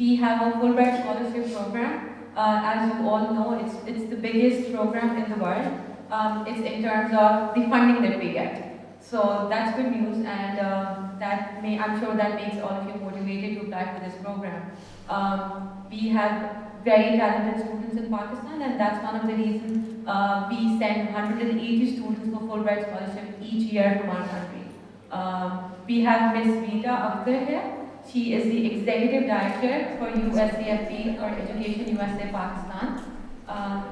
We have a Fulbright scholarship program. As you all know, it's the biggest program in the world. It's in terms of the funding that we get. So that's good news, and I'm sure that makes all of you motivated to apply for this program. We have very talented students in Pakistan, and that's one of the reasons we send 180 students for Fulbright scholarship each year from our country. We have Miss Rita Akhtar here. She is the Executive Director for USEFP, or Education USA Pakistan.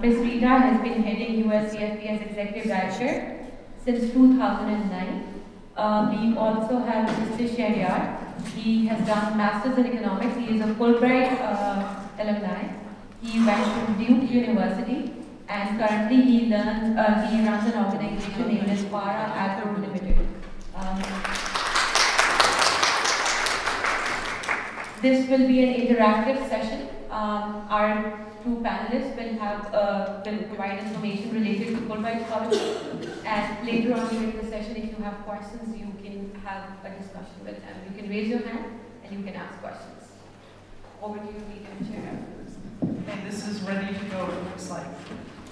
Ms. Rita has been heading USEFP as Executive Director since 2009. We also have Mr. Shahryar. He has done Masters in Economics. He is a Fulbright alumni. He went to Duke University, and currently he runs an organization named as Para Agro Limited. This will be an interactive session. Our two panelists will provide information related to Fulbright scholarship, and later on during the session, if you have questions, you can have a discussion with them. You can raise your hand and you can ask questions. Over to you, Rita and Shahryar. Okay, this is ready to go, it looks like.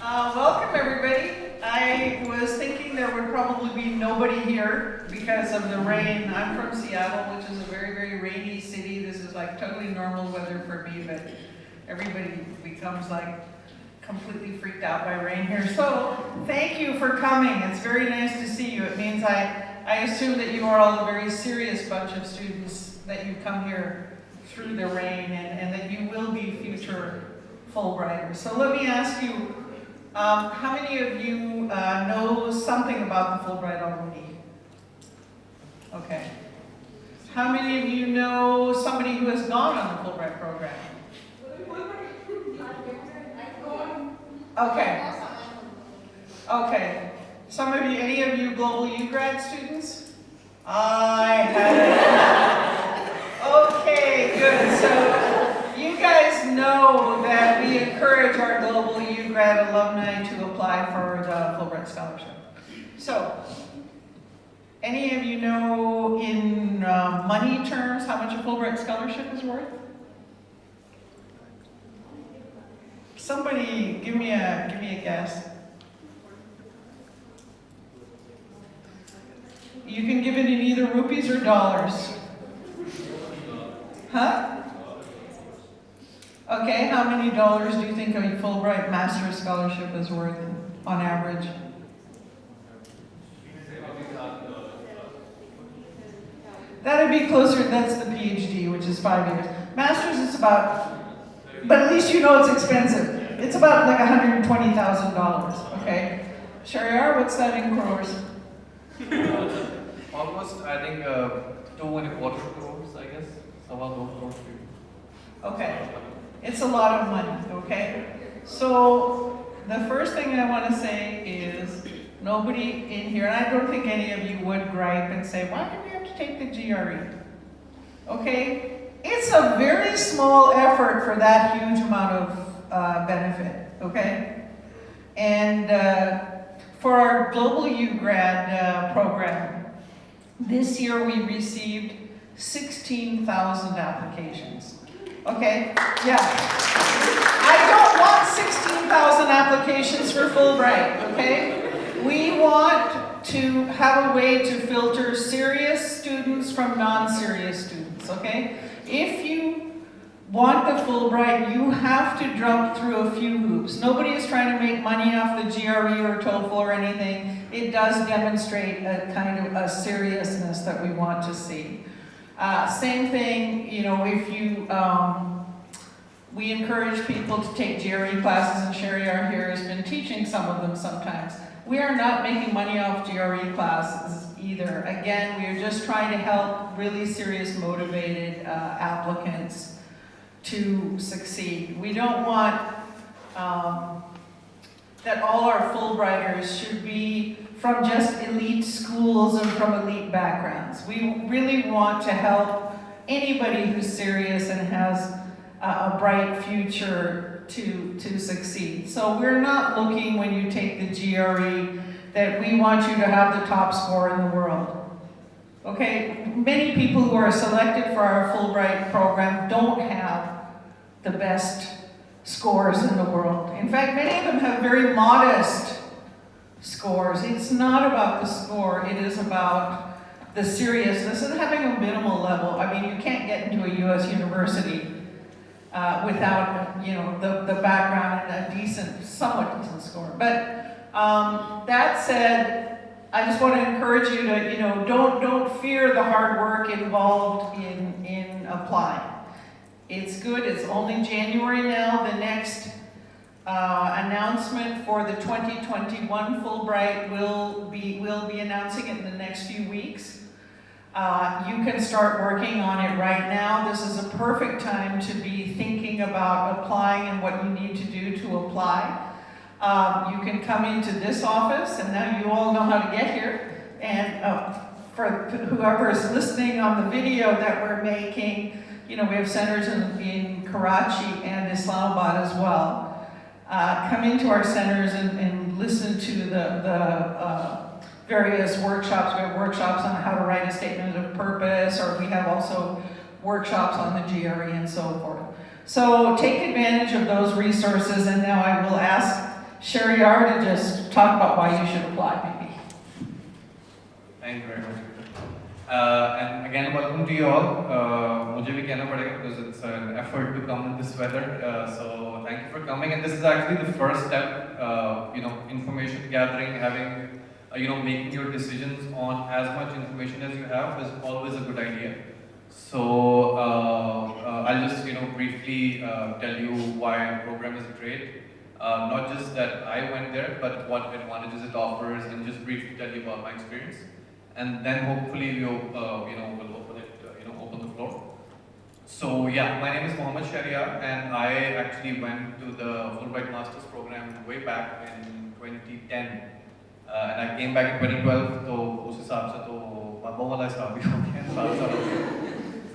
Welcome everybody. I was thinking there would probably be nobody here because of the rain. I'm from Seattle, which is a very, very rainy city. This is like totally normal weather for me, but everybody becomes like completely freaked out by rain here. So thank you for coming. It's very nice to see you. It means I assume that you are all a very serious bunch of students, that you come here through the rain, and that you will be future Fulbrighters. So let me ask you, how many of you know something about the Fulbright alumni? Okay. How many of you know somebody who has gone on the Fulbright program? Okay. Okay. Some of you, any of you Global U grad students? I had it. Okay, good. So you guys know that we encourage our Global U grad alumni to apply for the Fulbright scholarship. So, any of you know in money terms how much a Fulbright scholarship is worth? Somebody give me a guess. You can give it in either rupees or dollars. Huh? Okay, how many dollars do you think a Fulbright Master's Scholarship is worth on average? That'd be closer, that's the PhD, which is 5 years. Master's is about, but at least you know it's expensive. It's about like $120,000, okay? Shahryar, what's that in crores? Almost, I think, 2.25 crores, I guess. About 2 crores. Okay. It's a lot of money, okay? So, the first thing I want to say is, nobody in here, and I don't think any of you would gripe and say, why do we have to take the GRE? Okay? It's a very small effort for that huge amount of benefit, okay? And for our Global U grad program, this year we received 16,000 applications. Okay? Yeah. I don't want 16,000 applications for Fulbright, okay? We want to have a way to filter serious students from non-serious students, okay? If you want the Fulbright, you have to jump through a few hoops. Nobody is trying to make money off the GRE or TOEFL or anything. It does demonstrate a kind of a seriousness that we want to see. Same thing, you know, if you, we encourage people to take GRE classes, and Shahryar here has been teaching some of them sometimes. We are not making money off GRE classes either. Again, we are just trying to help really serious, motivated applicants to succeed. We don't want that all our Fulbrighters should be from just elite schools and from elite backgrounds. We really want to help anybody who's serious and has a bright future to succeed. So we're not looking, when you take the GRE, that we want you to have the top score in the world. Okay, many people who are selected for our Fulbright program don't have the best scores in the world. In fact, many of them have very modest scores. It's not about the score, it is about the seriousness and having a minimal level. I mean, you can't get into a US university without, you know, the background and a decent, somewhat decent score. But that said, I just want to encourage you to, you know, don't fear the hard work involved in applying. It's good. It's only January now. The next announcement for the 2021 Fulbright will be announcing it in the next few weeks. You can start working on it right now. This is a perfect time to be thinking about applying and what you need to do to apply. You can come into this office, and now you all know how to get here. And for whoever is listening on the video that we're making, you know, we have centers in Karachi and Islamabad as well. Come into our centers and listen to the various workshops. We have workshops on how to write a statement of purpose, or we have also workshops on the GRE and so forth. So take advantage of those resources, and now I will ask Shahryar to just talk about why you should apply, maybe. Thank you very much. And again, welcome to you all. मुझे भी कहना पड़ेगा because it's an effort to come in this weather. So thank you for coming. And this is actually the first step. You know, information gathering, having, you know, making your decisions on as much information as you have is always a good idea. So I'll just, you know, briefly tell you why the program is great. Not just that I went there, but what advantages it offers, and just briefly tell you about my experience. And then hopefully we'll, you know, we'll open it, you know, open the floor. So yeah, my name is Shahryar, and I actually went to the Fulbright Masters program way back in 2010. And I came back in 2012, so उस हिसाब से तो बाबा वाला हिसाब भी हो गया.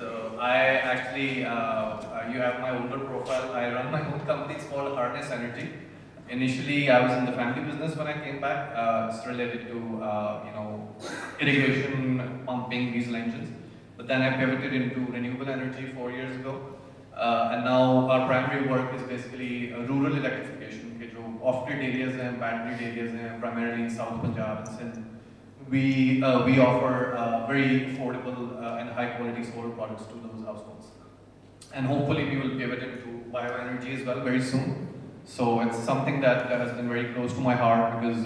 So I actually, you have my older profile. I run my own company. It's called Harness Energy. Initially, I was in the family business when I came back. It's related to, you know, irrigation, pumping, diesel engines. But then I pivoted into renewable energy 4 years ago. And now our primary work is basically rural electrification. Off-grid areas and battery areas, primarily in South Punjab and Sindh. We offer very affordable and high-quality solar products to those households. And hopefully we will pivot into bioenergy as well very soon. So it's something that has been very close to my heart because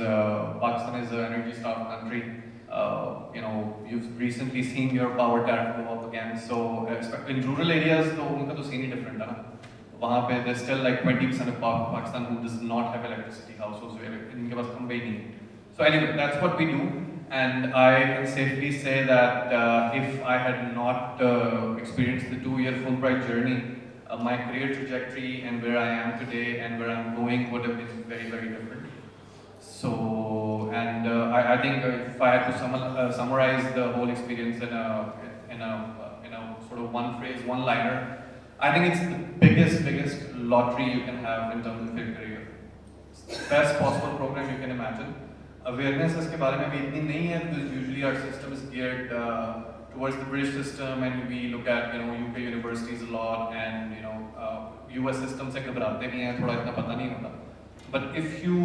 Pakistan is an energy-starved country. You know, you've recently seen your power tariff go up again. So in rural areas, the scene is different. There's still like 20% of Pakistan who does not have electricity households. So anyway, that's what we do. And I can safely say that if I had not experienced the 2-year Fulbright journey, my career trajectory and where I am today and where I'm going would have been very, very different. So, and I think if I had to summarize the whole experience in a sort of one phrase, one liner, I think it's the biggest lottery you can have in terms of your career. It's the best possible program you can imagine. Awareness इसके बारे में भी इतनी नहीं है because usually our system is geared towards the British system, and we look at, you know, UK universities a lot, and you know US system से घबराते नहीं हैं, थोड़ा इतना पता नहीं होता. But if you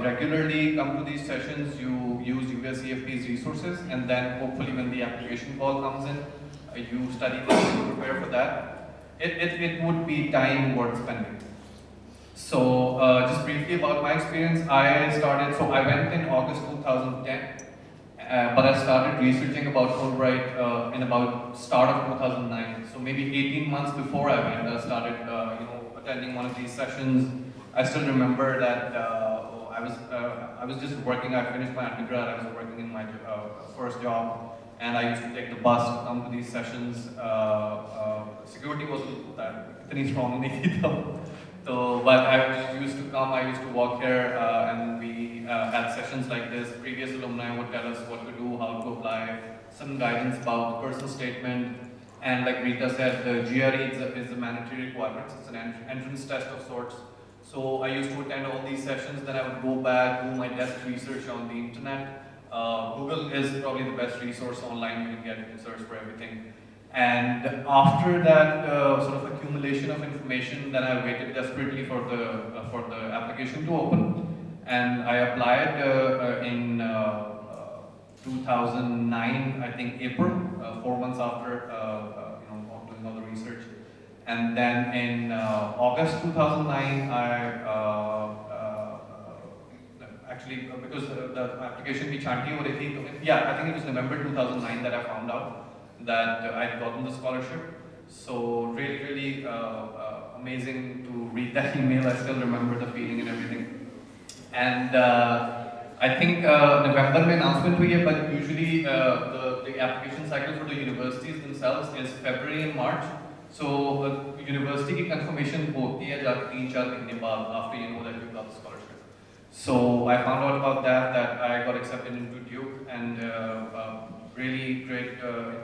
regularly come to these sessions, you use USEFP's resources, and then hopefully when the application call comes in, you study this, you prepare for that. It would be time worth spending. So just briefly about my experience, I went in August 2010, but I started researching about Fulbright in about start of 2009. So maybe 18 months before I went, I started you know, attending one of these sessions. I still remember that I was just working. I finished my undergrad. I was working in my first job. And I used to take the bus to come to these sessions. Security wasn't that strong. So, but I used to come, I used to walk here, and we had sessions like this. Previous alumni would tell us what to do, how to apply, some guidance about the personal statement. And like Rita said, the GRE is a mandatory requirement. It's an entrance test of sorts. So I used to attend all these sessions, then I would go back, do my desk research on the internet. Google is probably the best resource online. You can get search for everything. And after that sort of accumulation of information, then I waited desperately for the application to open, and I applied in 2009, I think April, 4 months after doing all the research. And then in August 2009, actually because the application we chanti ho rahi thi, yeah, I think it was November 2009 that I found out that I'd gotten the scholarship. So really amazing to read that email. I still remember the feeling and everything. And I think November mein announcement hui hai, but usually the application cycle for the universities themselves is February and March. So university की confirmation होती है जाके 3-4 महीने बाद after you know that you got the scholarship. So I found out about that I got accepted into Duke, and really great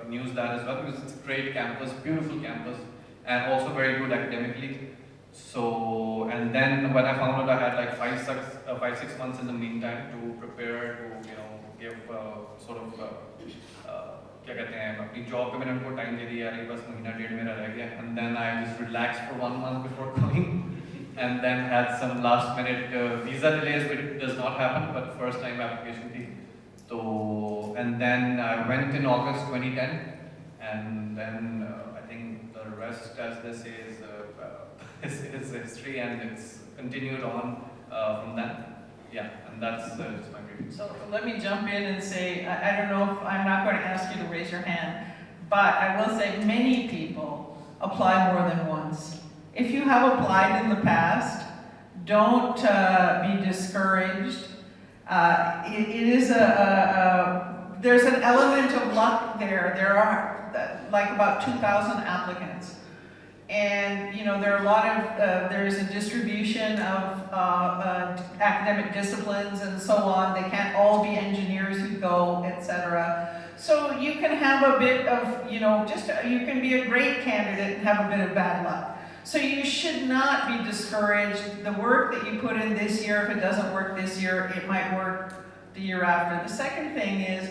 news that as well, because it's a great campus, beautiful campus, and also very good academically. So, and then when I found out I had like 5-6 months in the meantime to prepare to give sort of क्या कहते हैं अपनी job पे मैंने उनको time दे दिया यार बस महीना डेढ़ मेरा रह गया, and then I just relaxed for 1 month before coming, and then had some last minute visa delays, but it does not happen, but first time application थी तो, and then I went in August 2010, and then I think the rest, as they say, is history, and it's continued on from then. Yeah, and that's just my brief. So let me jump in and say, I don't know if I'm not going to ask you to raise your hand, but I will say many people apply more than once. If you have applied in the past, don't be discouraged. It is there's an element of luck there. There are like about 2,000 applicants. And there are a lot of, there's a distribution of academic disciplines and so on. They can't all be engineers who go, etc. So you can have a bit of, you can be a great candidate and have a bit of bad luck. So you should not be discouraged. The work that you put in this year, if it doesn't work this year, it might work the year after. The second thing is,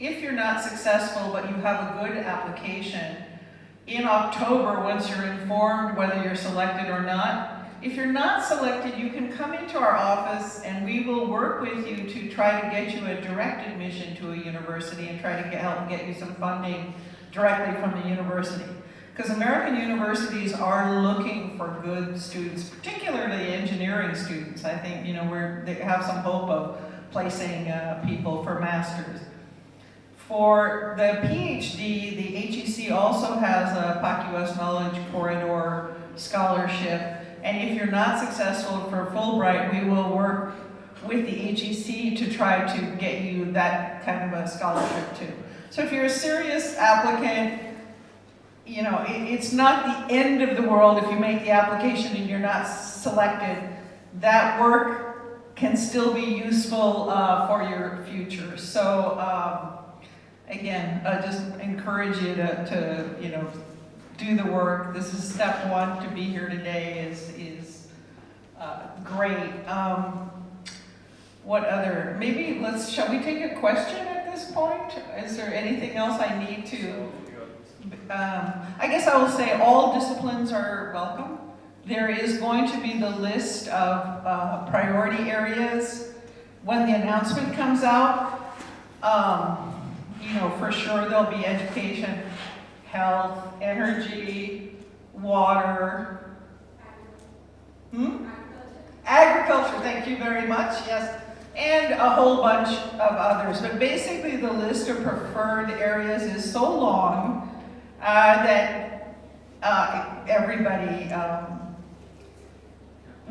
if you're not successful but you have a good application, in October, once you're informed whether you're selected or not, if you're not selected, you can come into our office and we will work with you to try to get you a direct admission to a university and try to help get you some funding directly from the university. Because American universities are looking for good students, particularly engineering students. I think they have some hope of placing people for masters. For the PhD, the HEC also has a PAC-US Knowledge Corridor scholarship, and if you're not successful for Fulbright, we will work with the HEC to try to get you that kind of a scholarship too. So if you're a serious applicant, it's not the end of the world if you make the application and you're not selected. That work can still be useful for your future. So. Again, just encourage you to do the work. This is step one. To be here today is great. What other? Maybe shall we take a question at this point? Is there anything else I need to? I guess I will say all disciplines are welcome. There is going to be the list of priority areas when the announcement comes out. For sure there'll be education, health, energy, water. Agriculture, thank you very much, yes. And a whole bunch of others. But basically the list of preferred areas is so long that everybody,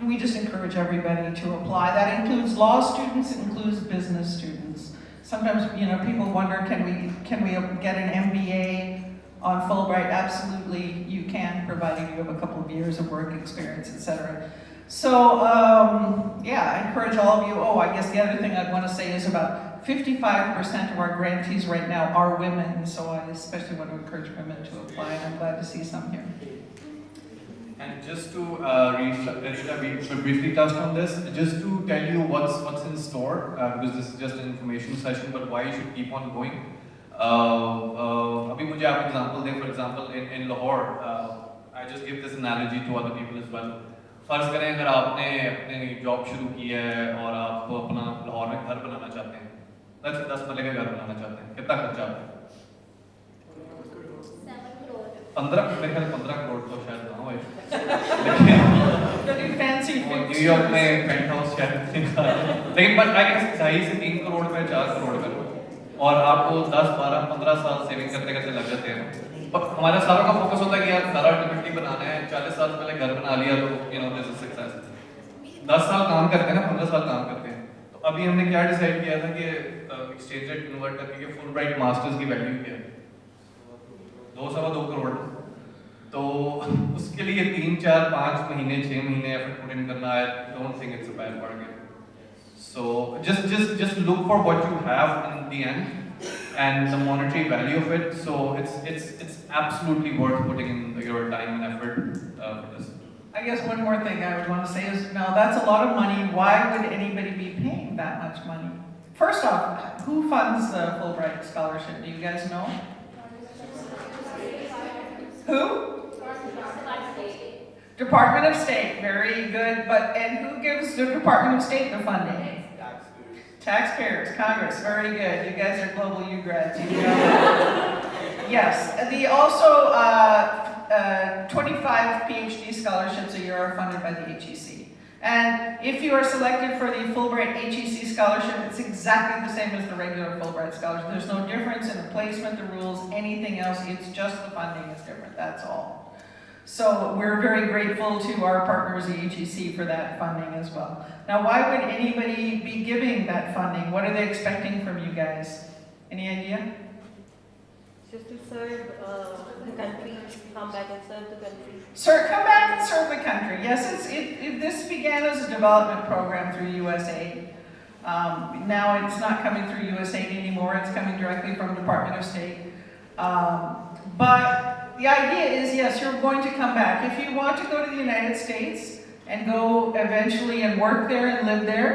we just encourage everybody to apply. That includes law students, it includes business students. Sometimes, people wonder, can we get an MBA on Fulbright? Absolutely, you can, provided you have a couple of years of work experience, etc. So, I encourage all of you. Oh, I guess the other thing I'd want to say is about 55% of our grantees right now are women, so I especially want to encourage women to apply, and I'm glad to see some here. And just to Rita, we should briefly touch on this, just to tell you what's in store, because this is just an information session, but why you should keep on going. अभी मुझे मुझे आप example दें, for example in Lahore, I just give this analogy to other people as well. फर्ज करें अगर आपने अपनी जॉब शुरू की है और आप अपना लाहौर में घर बनाना चाहते हैं, 10 मरले का घर बनाना चाहते हैं, कितना खर्चा आता है? 15, मेरे ख्याल 15 करोड़ तो शायद ना हो, लेकिन न्यूयॉर्क में पेंट हाउस शायद लेकिन बट आई गेस 2.5 से 3 करोड़ में 4 करोड़ में, और आपको 10, 12, 15 साल सेविंग करते करते लग जाते हैं। पर हमारा सारों का फोकस होता है कि यार घर अल्टीमेटली बनाना है, 40 साल पहले घर बना लिया तो दिस इज सक्सेस। 10 साल काम करते हैं ना, 15 साल काम करते हैं। तो अभी हमने क्या डिसाइड किया था कि एक्सचेंज रेट कन्वर्ट करके कि फुल ब्राइट मास्टर्स की वैल्यू क्या है, 2.25 करोड़। तो उसके लिए 3, 4, 5 महीने, 6 महीने एफर्ट पुट इन करना, I don't think it's a bad bargain. So just look for what you have in the end and the monetary value of it. So it's absolutely worth putting in your time and effort for this. I guess one more thing I would want to say is, now that's a lot of money. Why would anybody be paying that much money? First off, who funds the Fulbright scholarship? Do you guys know? Who? Department of State. Very good. And who gives the Department of State the funding? Taxpayers, Congress, very good. You guys are global U grads. You know. Yes, also 25 PhD scholarships a year are funded by the HEC. And if you are selected for the Fulbright HEC scholarship, it's exactly the same as the regular Fulbright scholarship. There's no difference in the placement, the rules, anything else. It's just the funding is different, that's all. So we're very grateful to our partners, the HEC, for that funding as well. Now, why would anybody be giving that funding? What are they expecting from you guys? Any idea? Just to serve the country, come back and serve the country. Sir, come back and serve the country. Yes, this began as a development program through USAID. Now it's not coming through USAID anymore. It's coming directly from Department of State. But the idea is, yes, you're going to come back. If you want to go to the United States and go eventually and work there and live there,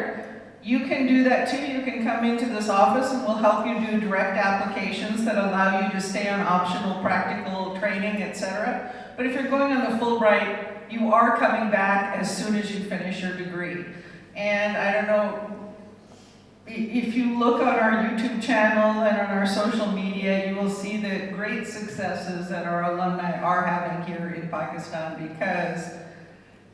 you can do that too. You can come into this office and we'll help you do direct applications that allow you to stay on optional practical training, etc. But if you're going on the Fulbright, you are coming back as soon as you finish your degree. And I don't know, if you look on our YouTube channel and on our social media, you will see the great successes that our alumni are having here in Pakistan, because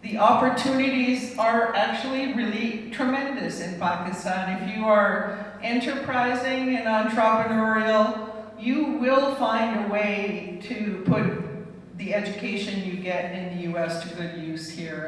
the opportunities are actually really tremendous in Pakistan. If you are enterprising and entrepreneurial, you will find a way to put the education you get in the US to good use here.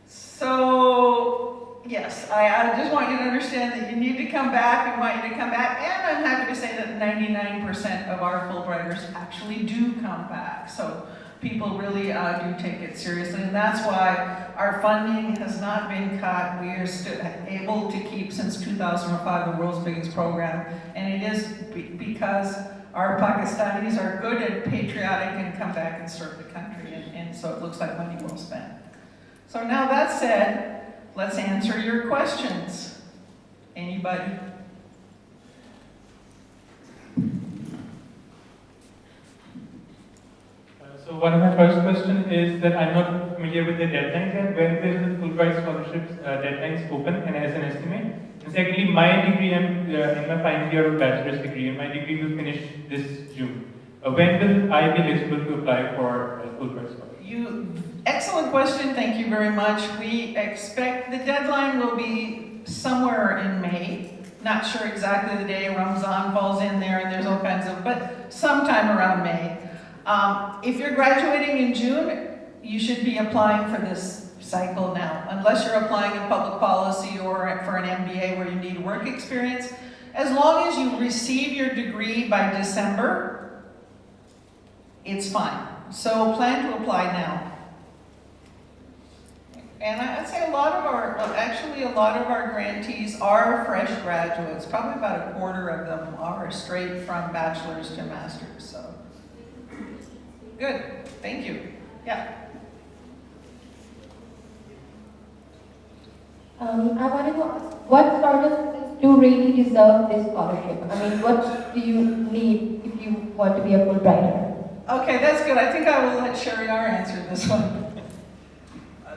So, yes, I just want you to understand that you need to come back. We want you to come back. And I'm happy to say that 99% of our Fulbrighters actually do come back. So people really do take it seriously. And that's why our funding has not been cut. We are still able to keep, since 2005, the world's biggest program. And it is because our Pakistanis are good and patriotic and come back and serve the country. And so it looks like money well spent. So now that said, let's answer your questions. Anybody? So one of my first question is that I'm not familiar with the deadlines yet. When will the Fulbright scholarships deadlines open, and as an estimate? And secondly, my degree, I'm in my final year of bachelor's degree, and my degree will finish this June. When will I be eligible to apply for a Fulbright scholarship? Excellent question, thank you very much. We expect the deadline will be somewhere in May. Not sure exactly the day. Ramzan falls in there and there's all kinds of, but sometime around May. If you're graduating in June, you should be applying for this cycle now, unless you're applying in public policy or for an MBA where you need work experience. As long as you receive your degree by December, it's fine. So plan to apply now. And I'd say a lot of our grantees are fresh graduates. Probably about a quarter of them are straight from bachelor's to master's. So good, thank you. Yeah. I wanted to ask, what sort of students do really deserve this scholarship? I mean, what do you need if you want to be a Fulbrighter? Okay, that's good. I think I will let Shahryar answer this one.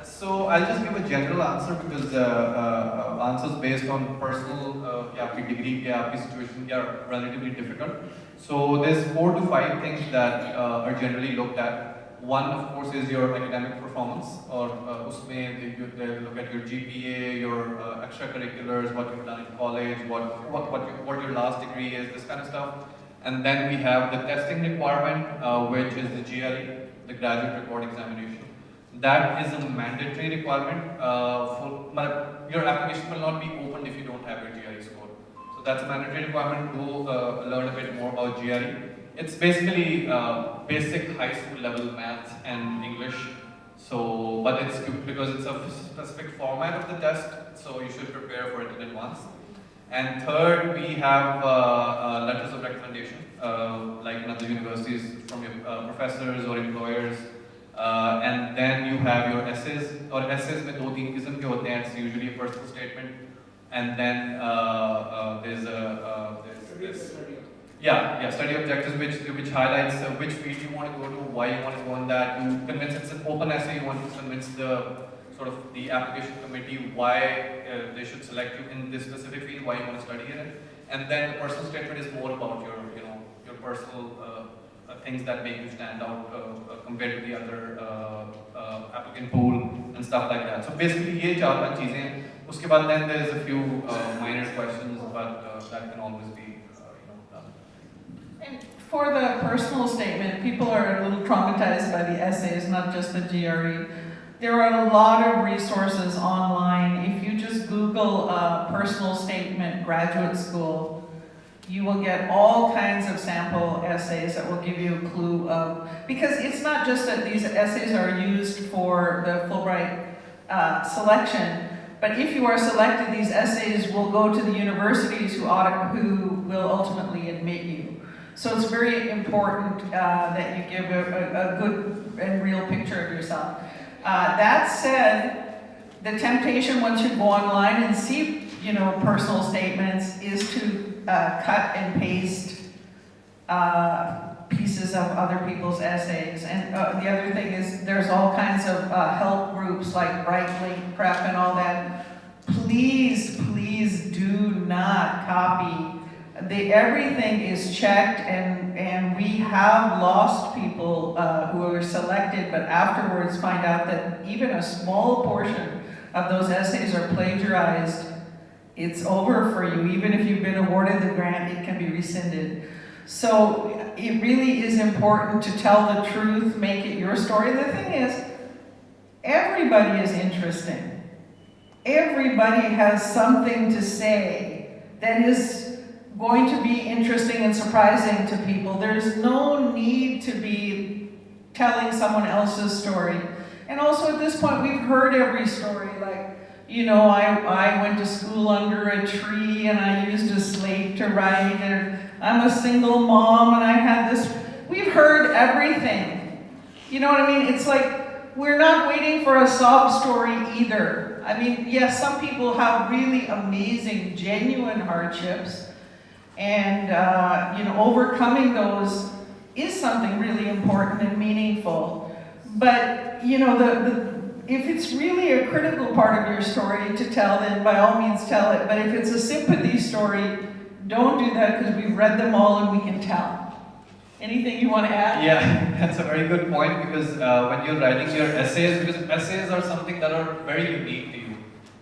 So I'll just give a general answer because answers based on personal या आपकी degree या आपकी situation are relatively difficult. So there's 4 to 5 things that are generally looked at. One, of course, is your academic performance, or उसमें they look at your GPA, your extracurriculars, what you've done in college, what your last degree is, this kind of stuff. And then we have the testing requirement, which is the GRE, the Graduate Record Examination. That is a mandatory requirement. Your application will not be opened if you don't have your GRE score. So that's a mandatory requirement to learn a bit more about GRE. It's basically basic high school level maths and English. So, but it's because it's a specific format of the test, so you should prepare for it in advance. And third, we have letters of recommendation, like in other universities from your professors or employers. And then you have your essays, or essays में 2-3 किस्म के होते हैं. It's usually a personal statement, and then there's this study objectives which highlights which field you want to go to, why you want to go on that. You convince, it's an open essay. You want to convince the application committee why they should select you in this specific field, why you want to study in it. And then the personal statement is more about your personal things that make you stand out compared to the other applicant pool and stuff like that. So basically, ये 4-5 चीजें हैं. उसके बाद then there's a few minor questions, but that can always be done. And for the personal statement, people are a little traumatized by the essays, not just the GRE. There are a lot of resources online. If you just Google personal statement graduate school, you will get all kinds of sample essays that will give you a clue of, because it's not just that these essays are used for the Fulbright selection, but if you are selected, these essays will go to the universities who will ultimately admit you. So it's very important that you give a good and real picture of yourself. That said, the temptation once you go online and see, personal statements is to cut and paste pieces of other people's essays. And the other thing is there's all kinds of help groups like Brightlink Prep and all that. Please do not copy. Everything is checked, and we have lost people who were selected, but afterwards find out that even a small portion of those essays are plagiarized. It's over for you. Even if you've been awarded the grant, it can be rescinded. So it really is important to tell the truth, make it your story. The thing is, everybody is interesting. Everybody has something to say that is going to be interesting and surprising to people. There's no need to be telling someone else's story. And also at this point, we've heard every story, like, I went to school under a tree and I used a slate to write, and I'm a single mom and I had this. We've heard everything. You know what I mean? It's like, we're not waiting for a sob story either. I mean, yes, some people have really amazing, genuine hardships, and overcoming those is something really important and meaningful. But if it's really a critical part of your story to tell, then by all means tell it. But if it's a sympathy story, don't do that, because we've read them all and we can tell. Anything you want to add? Yeah, that's a very good point, because when you're writing your essays, because essays are something that are very unique to you.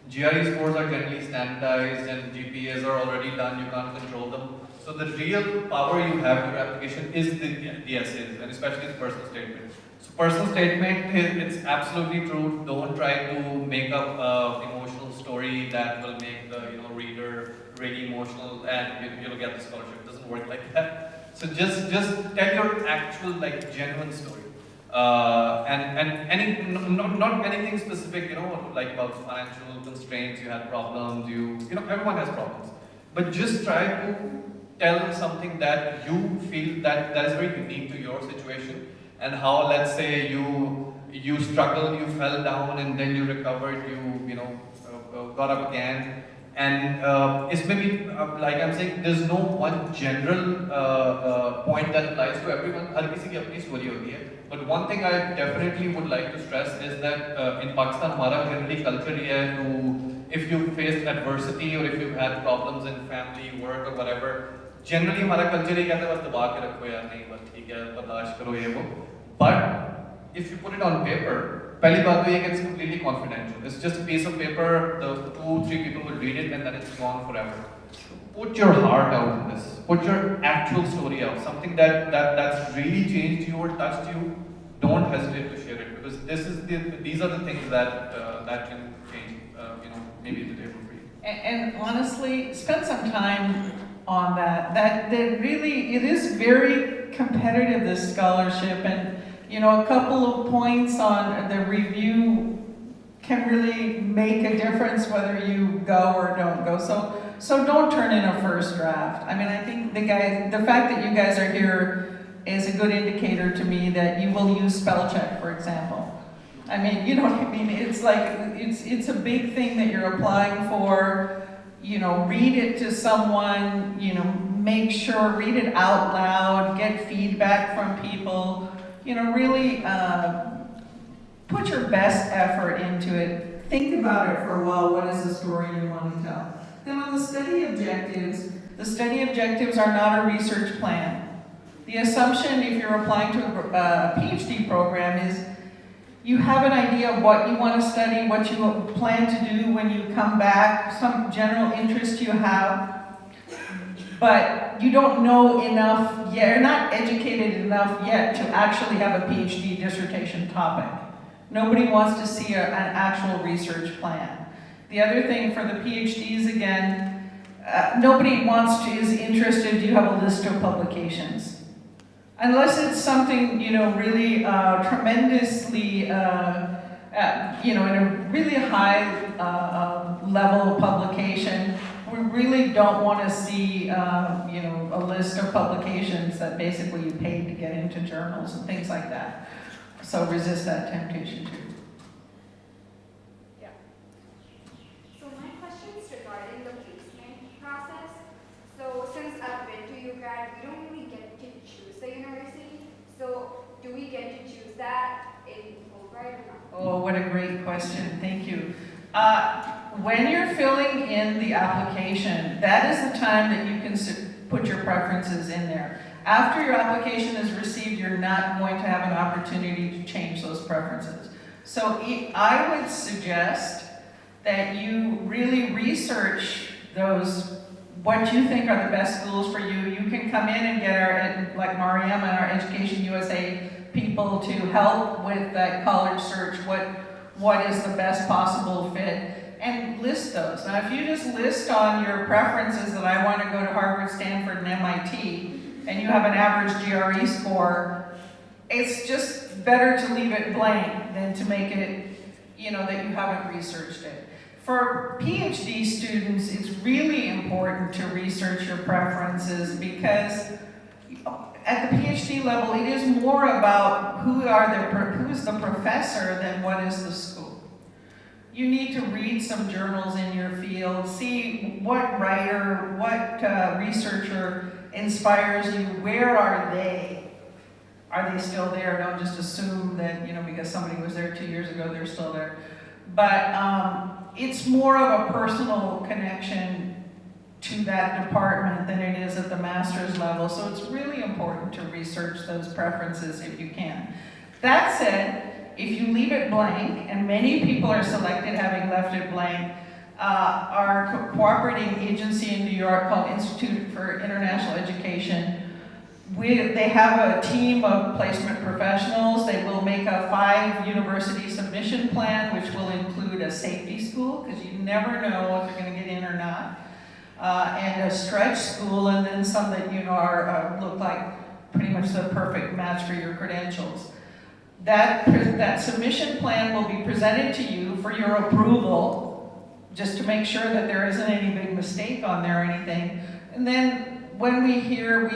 GRE scores are generally standardized and GPAs are already done, you can't control them. So the real power you have in your application is the essays, and especially the personal statement. So personal statement, it's absolutely true. Don't try to make up an emotional story that will make the reader really emotional and you'll get the scholarship. It doesn't work like that. So just tell your actual genuine story. And not anything specific, like about financial constraints, you had problems, everyone has problems. But just try to tell something that you feel that is very unique to your situation, and how, let's say, you struggled, you fell down, and then you recovered, got up again. And it's maybe, like I'm saying, there's no one general point that applies to everyone. हर किसी की अपनी story होती है. But one thing I definitely would like to stress is that in Pakistan, हमारा generally culture ही है to, if you faced adversity or if you've had problems in family, work or whatever, generally हमारा culture ही कहता है बस दबा के रखो यार नहीं बस ठीक है बर्दाश्त करो ये वो. But if you put it on paper, पहली बात तो ये कि it's completely confidential. It's just a piece of paper. The 2-3 people will read it and then it's gone forever. Put your heart out in this. Put your actual story out. Something that's really changed you or touched you. Don't hesitate to share it because these are the things that that can change. Maybe the table for you. And honestly, spend some time on that. That really, it is very competitive, this scholarship, and a couple of points on the review can really make a difference whether you go or don't go. So don't turn in a first draft. I mean, I think the fact that you guys are here is a good indicator to me that you will use spell check, for example. I mean, you know what I mean? It's like, it's a big thing that you're applying for. Read it to someone, make sure, read it out loud, get feedback from people. Really put your best effort into it. Think about it for a while. What is the story you want to tell? Then on the study objectives are not a research plan. The assumption, if you're applying to a PhD program, is you have an idea of what you want to study, what you plan to do when you come back, some general interest you have. But you don't know enough yet, you're not educated enough yet to actually have a PhD dissertation topic. Nobody wants to see an actual research plan. The other thing for the PhDs, again, nobody is interested, do you have a list of publications? Unless it's something, really tremendously, in a really high level of publication. We really don't want to see, a list of publications that basically you paid to get into journals and things like that. So resist that temptation too. Yeah. So my question is regarding the placement process. So since I've been to UCAD, we don't really get to choose the university. So do we get to choose that in Fulbright or not? Oh, what a great question. Thank you. When you're filling in the application, that is the time that you can put your preferences in there. After your application is received, you're not going to have an opportunity to change those preferences. So I would suggest that you really research what you think are the best schools for you. You can come in and get like Mariam and our Education USA people to help with that college search, what is the best possible fit, and list those. Now, if you just list on your preferences that I want to go to Harvard, Stanford, and MIT, and you have an average GRE score, it's just better to leave it blank than to make it, that you haven't researched it. For PhD students, it's really important to research your preferences because at the PhD level, it is more about who is the professor than what is the school. You need to read some journals in your field, see what writer, what researcher inspires you, where are they? Are they still there? Don't just assume that, because somebody was there 2 years ago, they're still there. But it's more of a personal connection to that department than it is at the master's level. So it's really important to research those preferences if you can. That said, if you leave it blank, and many people are selected having left it blank, our cooperating agency in New York called Institute for International Education, they have a team of placement professionals. They will make a 5-university submission plan, which will include a safety school, because you never know if you're going to get in or not, and a stretch school, and then some that look like pretty much the perfect match for your credentials. That submission plan will be presented to you for your approval, just to make sure that there isn't any big mistake on there or anything. And then when we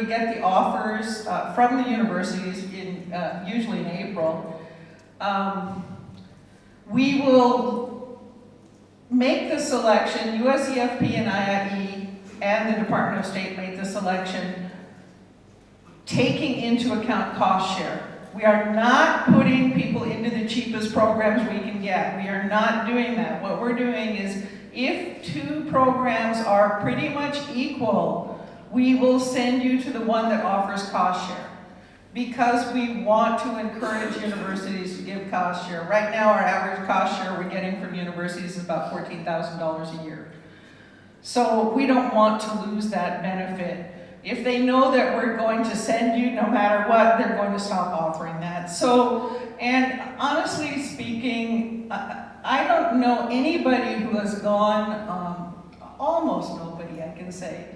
get the offers from the universities, usually in April, we will make the selection, USEFP and IIE and the Department of State make the selection taking into account cost share. We are not putting people into the cheapest programs we can get. We are not doing that. What we're doing is, if two programs are pretty much equal, we will send you to the one that offers cost share, because we want to encourage universities to give cost share. Right now, our average cost share we're getting from universities is about $14,000 a year. So we don't want to lose that benefit. If they know that we're going to send you no matter what, they're going to stop offering that. So, and honestly speaking, I don't know anybody who has gone, almost nobody I can say,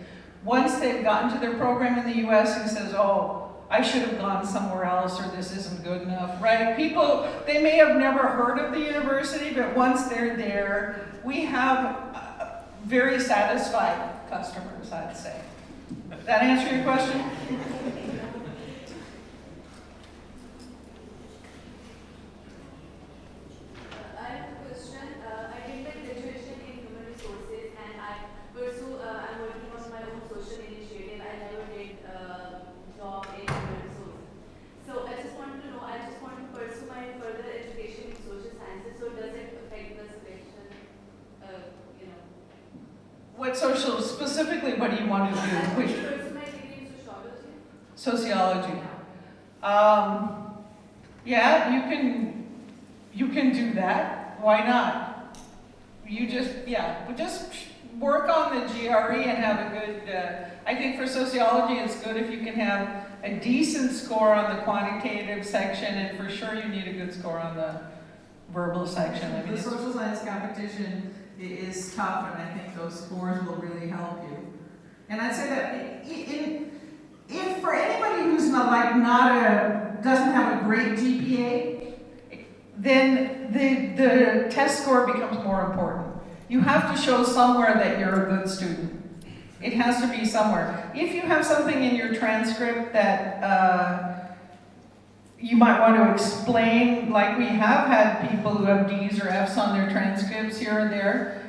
once they've gotten to their program in the US who says, oh, I should have gone somewhere else, or this isn't good enough, right? People, they may have never heard of the university, but once they're there, we have very satisfied customers, I'd say. That answer your question? I have a question. I did my graduation in human resources, and I'm working on my own social initiative. I never did a job in human resources. So I just want to know, I just want to pursue my further education in social sciences. So does it affect the selection? What social, specifically, what do you want to do? Which, Pursue my degree in sociology. sociology. Yeah, you can do that. Why not? You just, yeah, but just work on the GRE and have a good, I think for sociology it's good if you can have a decent score on the quantitative section, and for sure you need a good score on the verbal section. I mean, the social science competition is tough, and I think those scores will really help you. And I'd say that if for anybody who's doesn't have a great GPA, then the test score becomes more important. You have to show somewhere that you're a good student. It has to be somewhere. If you have something in your transcript that you might want to explain, like we have had people who have D's or F's on their transcripts here or there.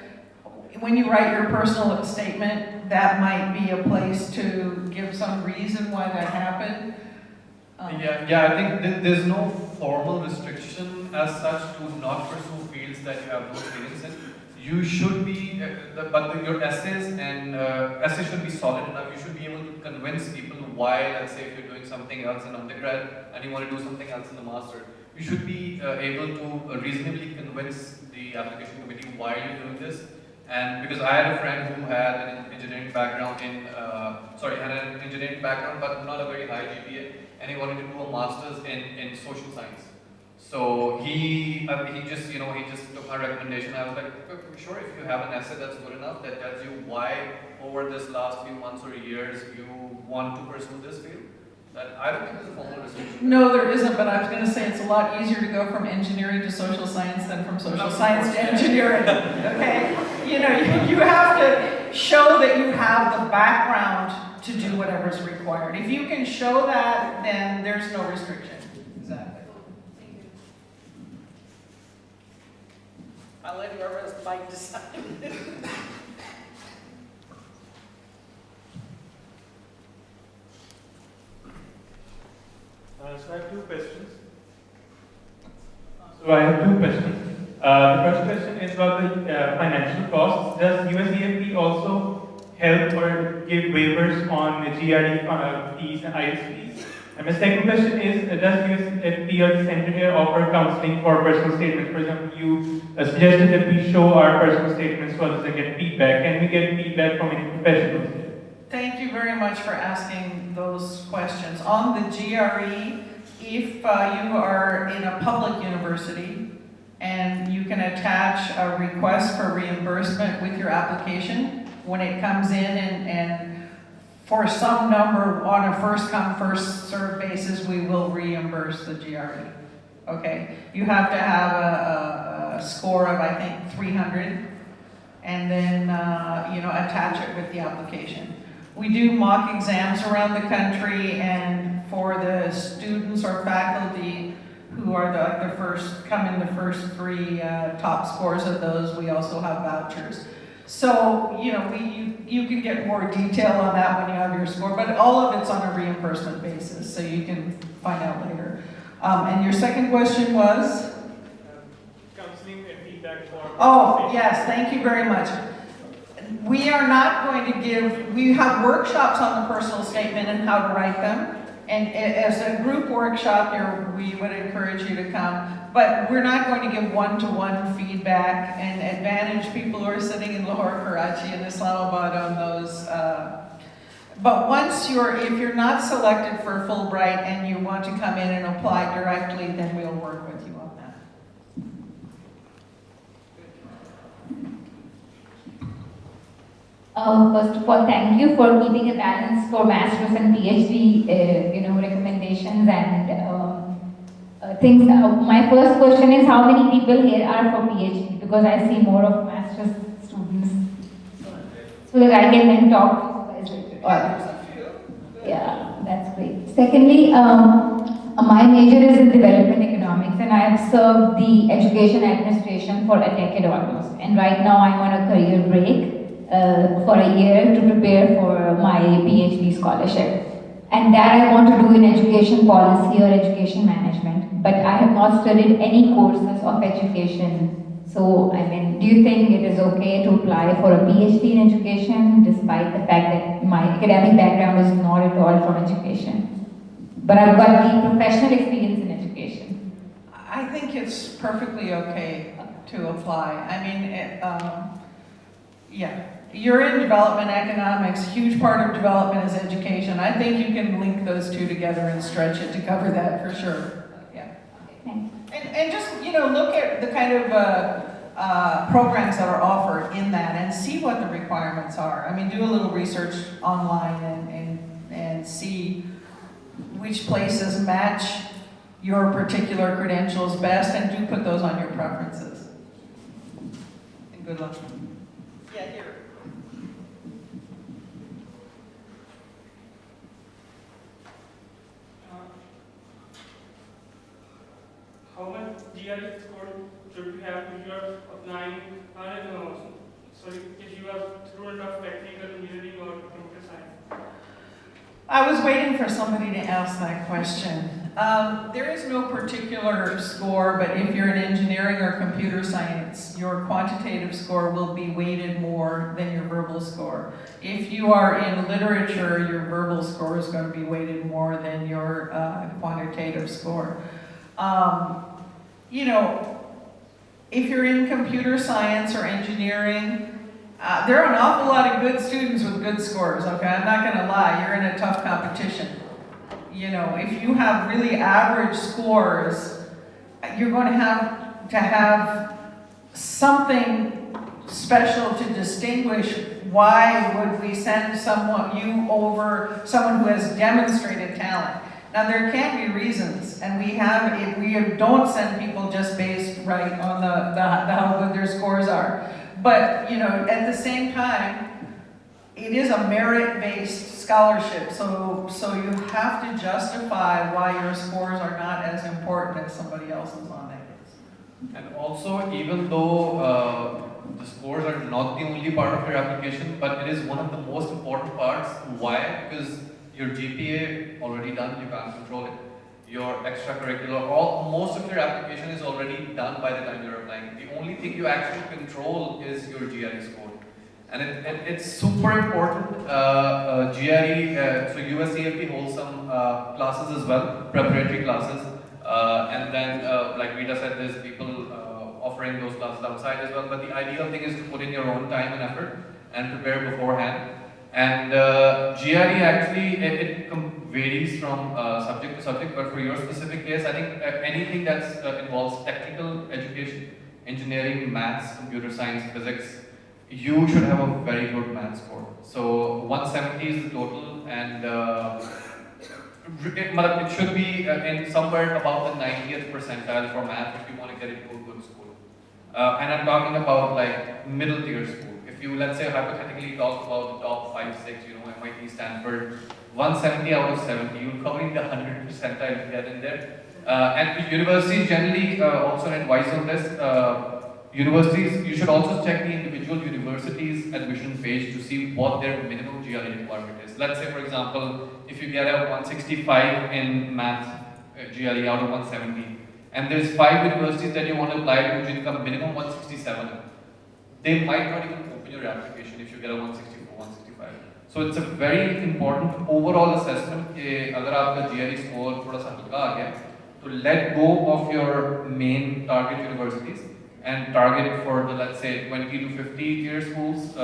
When you write your personal statement, that might be a place to give some reason why that happened. Yeah, I think there's no formal restriction as such to not pursue fields that you have no experience in. You should be, your essays and essays should be solid enough. You should be able to convince people why, let's say if you're doing something else in undergrad and you want to do something else in the master, you should be able to reasonably convince the application committee why you're doing this. And because I had a friend who had an engineering background but not a very high GPA, and he wanted to do a master's in social science. So he just took my recommendation. I was like, sure, if you have an essay that's good enough that tells you why over this last few months or years you want to pursue this field, that I don't think there's a formal restriction. No, there isn't, but I was going to say it's a lot easier to go from engineering to social science than from social science to engineering, okay? You have to show that you have the background to do whatever's required. If you can show that, then there's no restriction. Exactly. I'll let whoever might decide. So I have two questions. The first question is about the financial costs. Does USEFP also help or give waivers on the GRE fees and IELTS fees? And my second question is, does USEFP or the center here offer counseling for personal statements? For example, you suggested that we show our personal statements so others can get feedback. Can we get feedback from any professionals here? Thank you very much for asking those questions. On the GRE, if you are in a public university and you can attach a request for reimbursement with your application when it comes in, and for some number on a first come first served basis, we will reimburse the GRE. Okay, you have to have a score of I think 300, and then attach it with the application. We do mock exams around the country, and for the students or faculty who who are the first, come in the first 3 top scores of those, we also have vouchers. So, you know, you can get more detail on that when you have your score, but all of it's on a reimbursement basis, so you can find out later. And your second question was? Counseling and feedback for... Oh, yes, thank you very much. We are not going to give, we have workshops on the personal statement and how to write them. And as a group workshop here, we would encourage you to come. But we're not going to give one-to-one feedback and advantage people who are sitting in Lahore, Karachi, and Islamabad on those. But once if you're not selected for Fulbright and you want to come in and apply directly, then we'll work with you on that. First of all, thank you for keeping a balance for master's and PhD, recommendations and things. My first question is, how many people here are for PhD? Because I see more of master's students, so that I can then talk to you guys later. Yeah, that's great. Secondly, my major is in development economics, and I have served the education administration for a decade almost. And right now, I'm on a career break for a year to prepare for my PhD scholarship. And that I want to do in education policy or education management. But I have not studied any courses of education. So, I mean, do you think it is okay to apply for a PhD in education despite the fact that my academic background is not at all from education? But I've got the professional experience in education. I think it's perfectly okay to apply. I mean, yeah. You're in development economics. Huge part of development is education. I think you can link those two together and stretch it to cover that for sure. Yeah. And just, look at the kind of programs that are offered in that and see what the requirements are. I mean, do a little research online and see which places match your particular credentials best, and do put those on your preferences. And good luck. Yeah, here. How much GRE score should you have if you are applying, if you are through enough technical engineering or computer science? I was waiting for somebody to ask that question. There is no particular score, but if you're in engineering or computer science, your quantitative score will be weighted more than your verbal score. If you are in literature, your verbal score is going to be weighted more than your quantitative score. If you're in computer science or engineering, there are an awful lot of good students with good scores, okay? I'm not going to lie, you're in a tough competition. If you have really average scores, you're going to have something special to distinguish. Why would we send you over someone who has demonstrated talent? Now, there can be reasons, and we don't send people just based right on how good their scores are. But, at the same time, it is a merit-based scholarship, so you have to justify why your scores are not as important as somebody else's on it. And also, even though the scores are not the only part of your application, but it is one of the most important parts. Why? Because your GPA already done, you can't control it. Your extracurricular, most of your application is already done by the time you're applying. The only thing you actually control is your GRE score. And it's super important. GRE, so USEFP holds some classes as well, preparatory classes. And then, like Rita said, there's people offering those classes outside as well. But the ideal thing is to put in your own time and effort and prepare beforehand. And GRE actually, it varies from subject to subject, but for your specific case, I think anything that involves technical education, engineering, maths, computer science, physics, you should have a very good math score. So 170 is the total, and it should be in somewhere about the 90th percentile for math if you want to get into a good school. And I'm talking about like middle tier school. If you, let's say, hypothetically talk about the top 5, 6, MIT, Stanford, 170 out of 70, you'll probably the 100th percentile to get in there. And universities generally also advise on this. Universities, you should also check the individual university's admission page to see what their minimum GRE requirement is. Let's say, for example, if you get a 165 in math GRE out of 170, and there's 5 universities that you want to apply to which income minimum 167, they might not even open your application if you get a 164, 165. So it's a very important overall assessment कि अगर आपका GRE score थोड़ा सा हल्का आ गया, to let go of your main target universities and target it for the, let's say, 20 to 50 tier schools,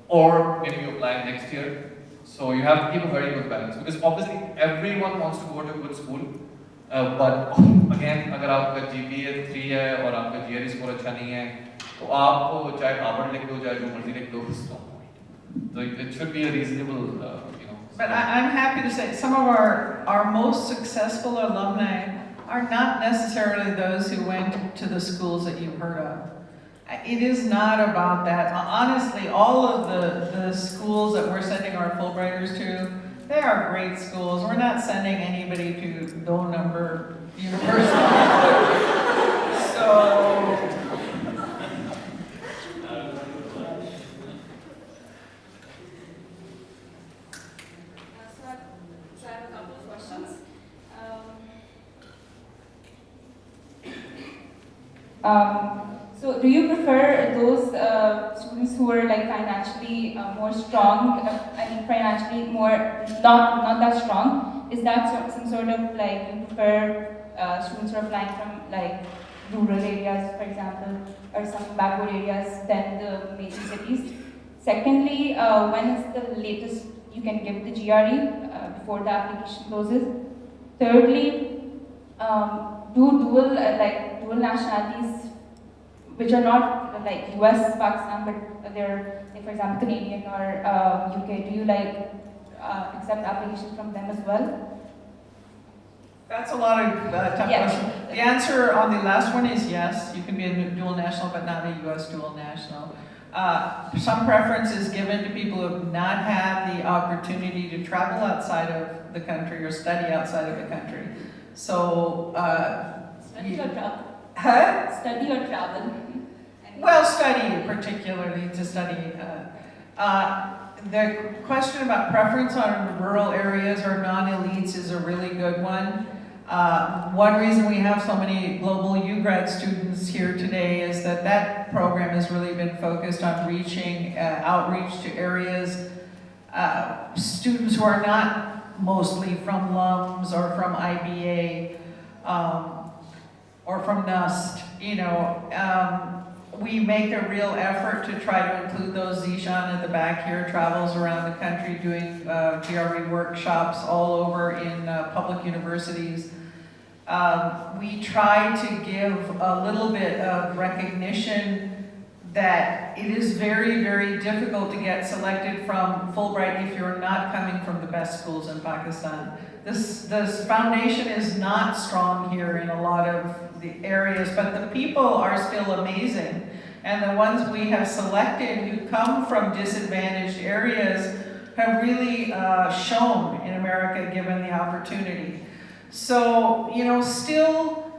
or maybe you apply next year. So you have to keep a very good balance, because obviously everyone wants to go to a good school, but again, अगर आपका GPA 3 है और आपका GRE score अच्छा नहीं है, तो आप चाहे हार्वर्ड लिख दो, चाहे जो मर्जी लिख दो, it's no point. So it should be a reasonable, you know. But I'm happy to say some of our most successful alumni are not necessarily those who went to the schools that you've heard of. It is not about that. Honestly, all of the schools that we're sending our Fulbrighters to, they are great schools. We're not sending anybody to low number university. So, So I have a couple of questions. So do you prefer those students who are like financially more strong, financially more not that strong? Is that some sort of like you prefer students who are applying from like rural areas, for example, or some backward areas than the major cities? Secondly, when is the latest you can give the GRE before the application closes? Thirdly, do dual nationalities, which are not like US, Pakistan, but they're like, for example, Canadian or UK, do you like accept applications from them as well? that's a lot of tough Yes. questions. The answer on the last one is yes, you can be a dual national, but not a US dual national. Some preference is given to people who have not had the opportunity to travel outside of the country or study outside of the country. So, Study or travel? huh? Study or travel? Well, study, particularly to study. The question about preference on rural areas or non-elites is a really good one. One reason we have so many global UGrad students here today is that that program has really been focused on reaching outreach to areas, students who are not mostly from LUMS or from IBA or from NUST, you know. We make a real effort to try to include those. Zishan at the back here travels around the country doing GRE workshops all over in public universities. We try to give a little bit of recognition that it is very, very difficult to get selected from Fulbright if you're not coming from the best schools in Pakistan. This foundation is not strong here in a lot of the areas, but the people are still amazing. And the ones we have selected who come from disadvantaged areas have really shown in America given the opportunity. So, you know, still,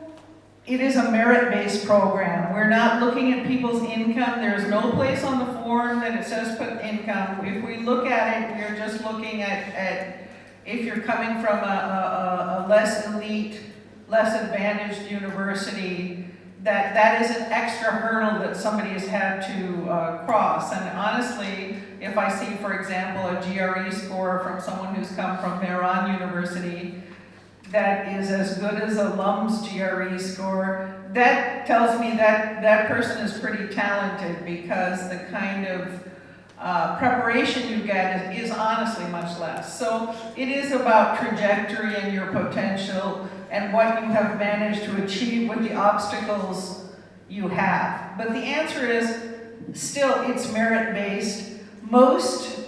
it is a merit-based program. We're not looking at people's income. There's no place on the form that it says put income. If we look at it, we're just looking at if you're coming from a less elite, less advantaged university, that is an extra hurdle that somebody has had to cross. And honestly, if I see, for example, a GRE score from someone who's come from Mehran University that is as good as a LUMS GRE score, that tells me that that person is pretty talented, because the kind of preparation you get is honestly much less. So it is about trajectory and your potential and what you have managed to achieve with the obstacles you have. But the answer is still, it's merit-based. Most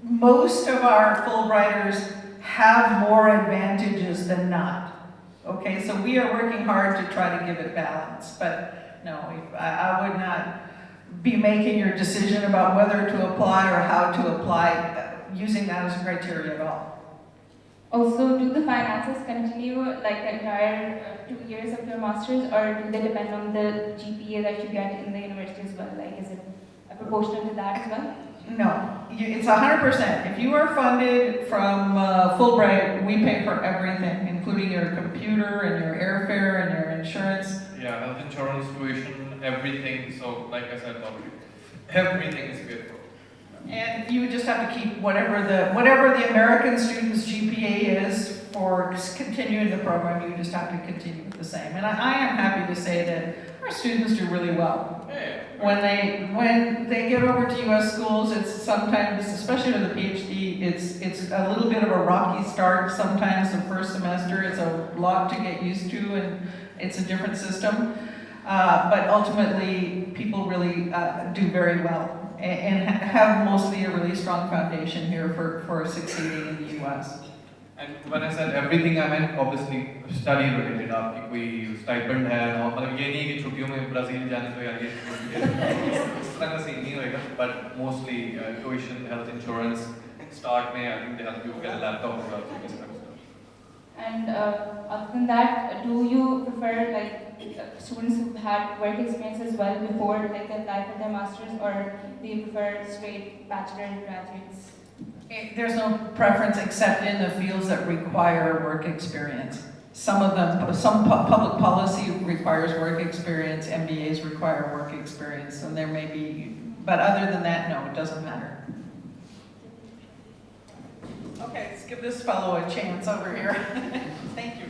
of our Fulbrighters have more advantages than not. Okay, so we are working hard to try to give it balance. But no, I would not be making your decision about whether to apply or how to apply using that as a criteria at all. Also, So do the finances continue like the entire 2 years of your master's, or do they depend on the GPA that you get in the university as well? Like, is it proportional to that as well? No, it's 100%. If you are funded from Fulbright, we pay for everything, including your computer and your airfare and your insurance. Yeah, health insurance, tuition, everything. So, like I said, everything is paid for. And you would just have to keep whatever the American student's GPA is for continuing the program. You just have to continue with the same. And I am happy to say that our students do really well. Yeah. When they get over to U.S. schools, it's sometimes, especially with a PhD, it's a little bit of a rocky start. Sometimes the first semester, it's a lot to get used to, and it's a different system. But ultimately, people really do very well and have mostly a really strong foundation here for succeeding in the U.S. And when I said everything, I meant obviously study related. आपकी कोई stipend है, और मतलब ये नहीं कि छुट्टियों में ब्राज़ील जाने तो यार ये उस तरह का सीन नहीं होएगा. But mostly tuition, health insurance, start में I think they help you get a laptop as well. So this kind of stuff. And other than that, do you prefer like students who had work experience as well before like they apply for their masters, or do you prefer straight bachelor graduates? There's no preference except in the fields that require work experience. Some of them, some public policy requires work experience, MBAs require work experience, and there may be, but other than that, no, it doesn't matter. Okay, let's give this fellow a chance over here. Thank you.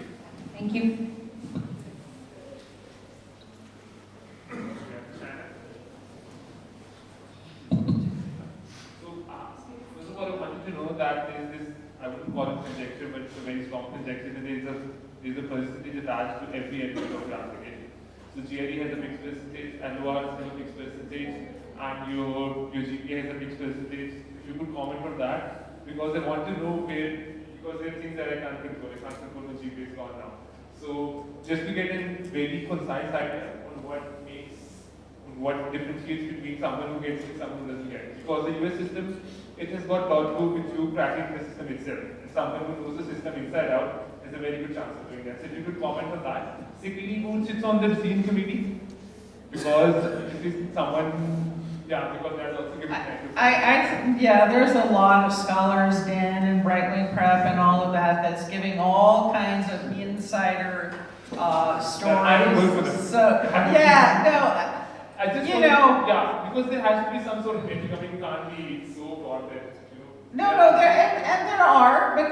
Thank you. I wanted to know that there is this, I wouldn't call it conjecture, but it's a very strong conjecture that there is a percentage attached to every element of your application. So GRE has a fixed percentage, LOR has a fixed percentage, and your GPA has a fixed percentage. If you could comment on that, because I want to know because there are things that I can't control. I can't control the GPA is gone now. So just to get a very concise idea on what differentiates between someone who gets it and someone who doesn't get it. Because the US system, it has got lot to do with you cracking the system itself. And someone who knows the system inside out has a very good chance of doing that. So if you could comment on that. Secondly, who sits on the decision committee? Because it is someone, because that's also given There's a lot of scholars, Dan and Brightwing Prep and all of that, that's giving all kinds of insider stories. I don't work for them. So, I just because there has to be some sort of entry coming, you can't be so broad that, there are, but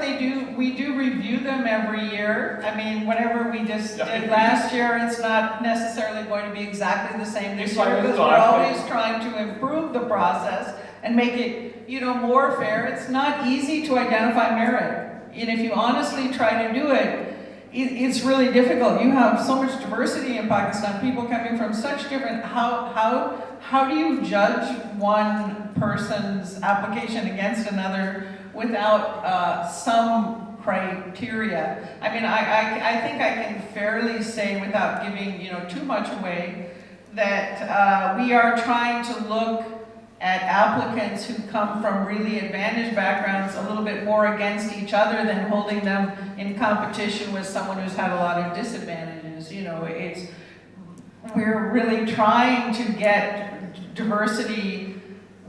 we do review them every year. I mean, whatever we just did last year, it's not necessarily going to be exactly the same this year, because we're always trying to improve the process and make it, more fair. It's not easy to identify merit. And if you honestly try to do it, it's really difficult. You have so much diversity in Pakistan, people coming from such different, how do you judge one person's application against another without some criteria? I mean, I think I can fairly say, without giving too much away, that we are trying to look at applicants who come from really advantaged backgrounds a little bit more against each other than holding them in competition with someone who's had a lot of disadvantages. We're really trying to get diversity,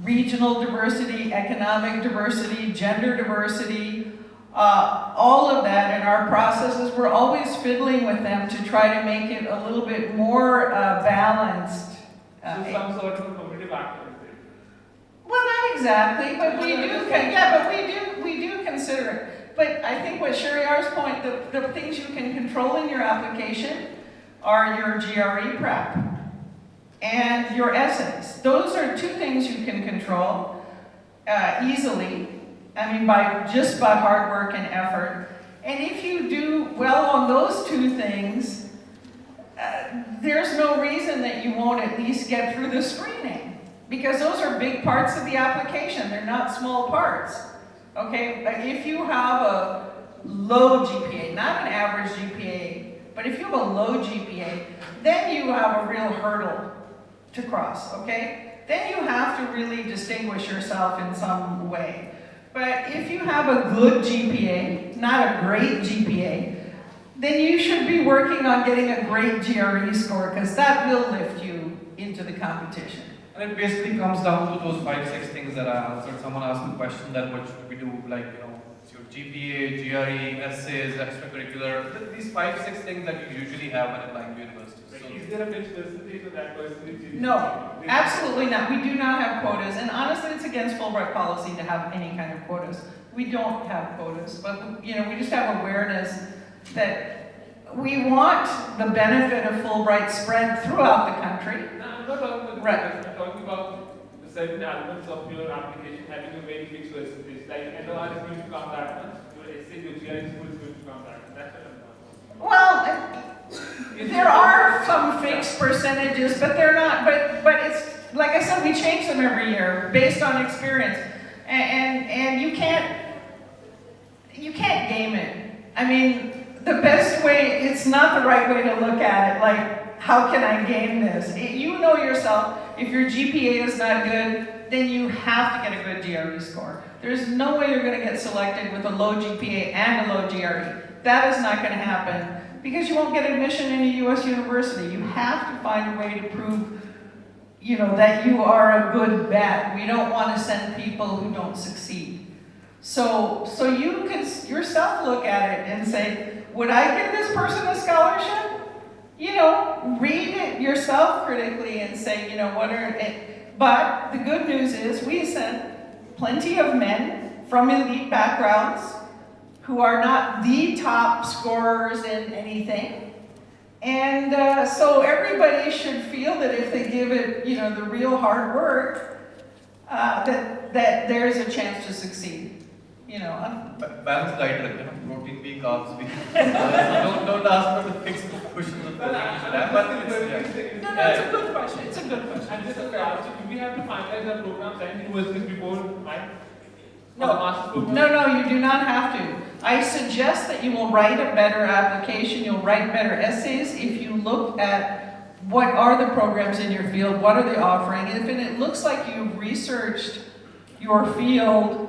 regional diversity, economic diversity, gender diversity, all of that in our processes. We're always fiddling with them to try to make it a little bit more balanced. So some sort of competitive activity. Well, not exactly, but we do consider it. But I think what Shahryar's point, the things you can control in your application are your GRE prep and your essays. Those are two things you can control easily. I mean, by hard work and effort. And if you do well on those two things, there's no reason that you won't at least get through the screening. Because those are big parts of the application. They're not small parts. Okay, but if you have a low GPA, not an average GPA, but if you have a low GPA, then you have a real hurdle to cross, okay? Then you have to really distinguish yourself in some way. But if you have a good GPA, not a great GPA, then you should be working on getting a great GRE score, because that will lift you into the competition. And it basically comes down to those 5-6 things that I answered. Someone asked the question that what should we do, like, it's your GPA, GRE, essays, extracurricular, these 5-6 things that you usually have when applying to university. So is there a fixed percentage of that percentage? No, absolutely not. We do not have quotas, and honestly, it's against Fulbright policy to have any kind of quotas. We don't have quotas, but we just have awareness that we want the benefit of Fulbright spread throughout the country. No, I'm not talking about Right. I'm talking about the certain elements of your application having a very fixed percentage. Like NOR is going to come that much, your essay, your GRE score is going to come that much. That's what I'm talking Well, there are some fixed percentages, but they're not. But it's like I said, we change them every year based on experience, and you can't game it. I mean, the best way, it's not the right way to look at it. Like, how can I game this? You know yourself. If your GPA is not good, then you have to get a good GRE score. There's no way you're going to get selected with a low GPA and a low GRE. That is not going to happen. Because you won't get admission in a U.S. university. You have to find a way to prove, that you are a good bet. We don't want to send people who don't succeed. So you can yourself look at it and say, would I give this person a scholarship? Read it yourself critically and say, what are it? But the good news is we sent plenty of men from elite backgrounds who are not the top scorers in anything. And so everybody should feel that if they give it, the real hard work, that there's a chance to succeed. Balanced diet, protein B, carbs B. Don't ask for the fixed questions of protein you should have, but it's, No, it's a good question. It's a good question. And just so we have to finalize our programs and universities before mine? No, you do not have to. I suggest that you will write a better application, you'll write better essays if you look at what are the programs in your field, what are they offering. If it looks like you've researched your field,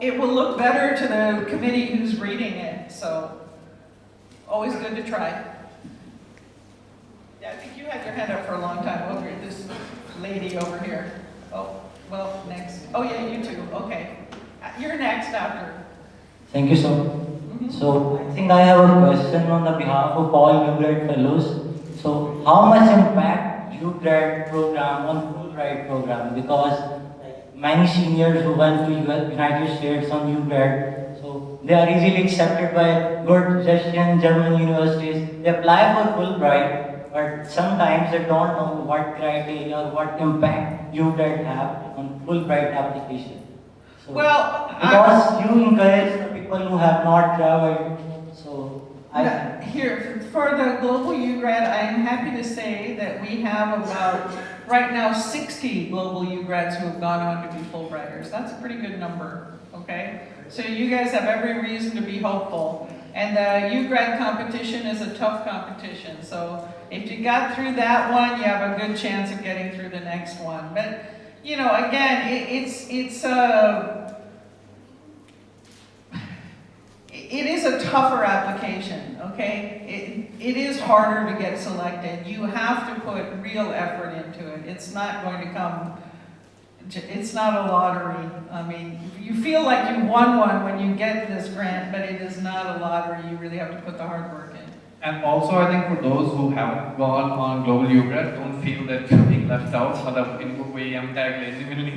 it will look better to the committee who's reading it. So, always good to try. Yeah, I think you had your hand up for a long time. Over here, this lady over here. Oh, well, next. Oh yeah, you too. Okay. You're next after. Thank you, sir. So, I think I have a question on the behalf of all UGrad fellows. So, how much impact UGrad program on Fulbright program? Because many seniors who went to United States on UGrad, so they are easily accepted by good Russian, German universities. They apply for Fulbright, but sometimes they don't know what criteria or what impact UGrad have on Fulbright application. So, Well, because you encourage the people who have not traveled, so here, for the Global UGrad, I am happy to say that we have about, right now, 60 Global UGrads who have gone on to be Fulbrighters. That's a pretty good number, okay? So you guys have every reason to be hopeful. And the UGrad competition is a tough competition. So if you got through that one, you have a good chance of getting through the next one. But, again, it is a tougher application, okay? It is harder to get selected. You have to put real effort into it. It's not going to come, it's not a lottery. I mean, you feel like you won one when you get this grant, but it is not a lottery. You really have to put the hard work in. And also, I think for those who haven't gone on Global UGrad, don't feel that you're being left out. मतलब इनको कोई हम tag लेने मिलनी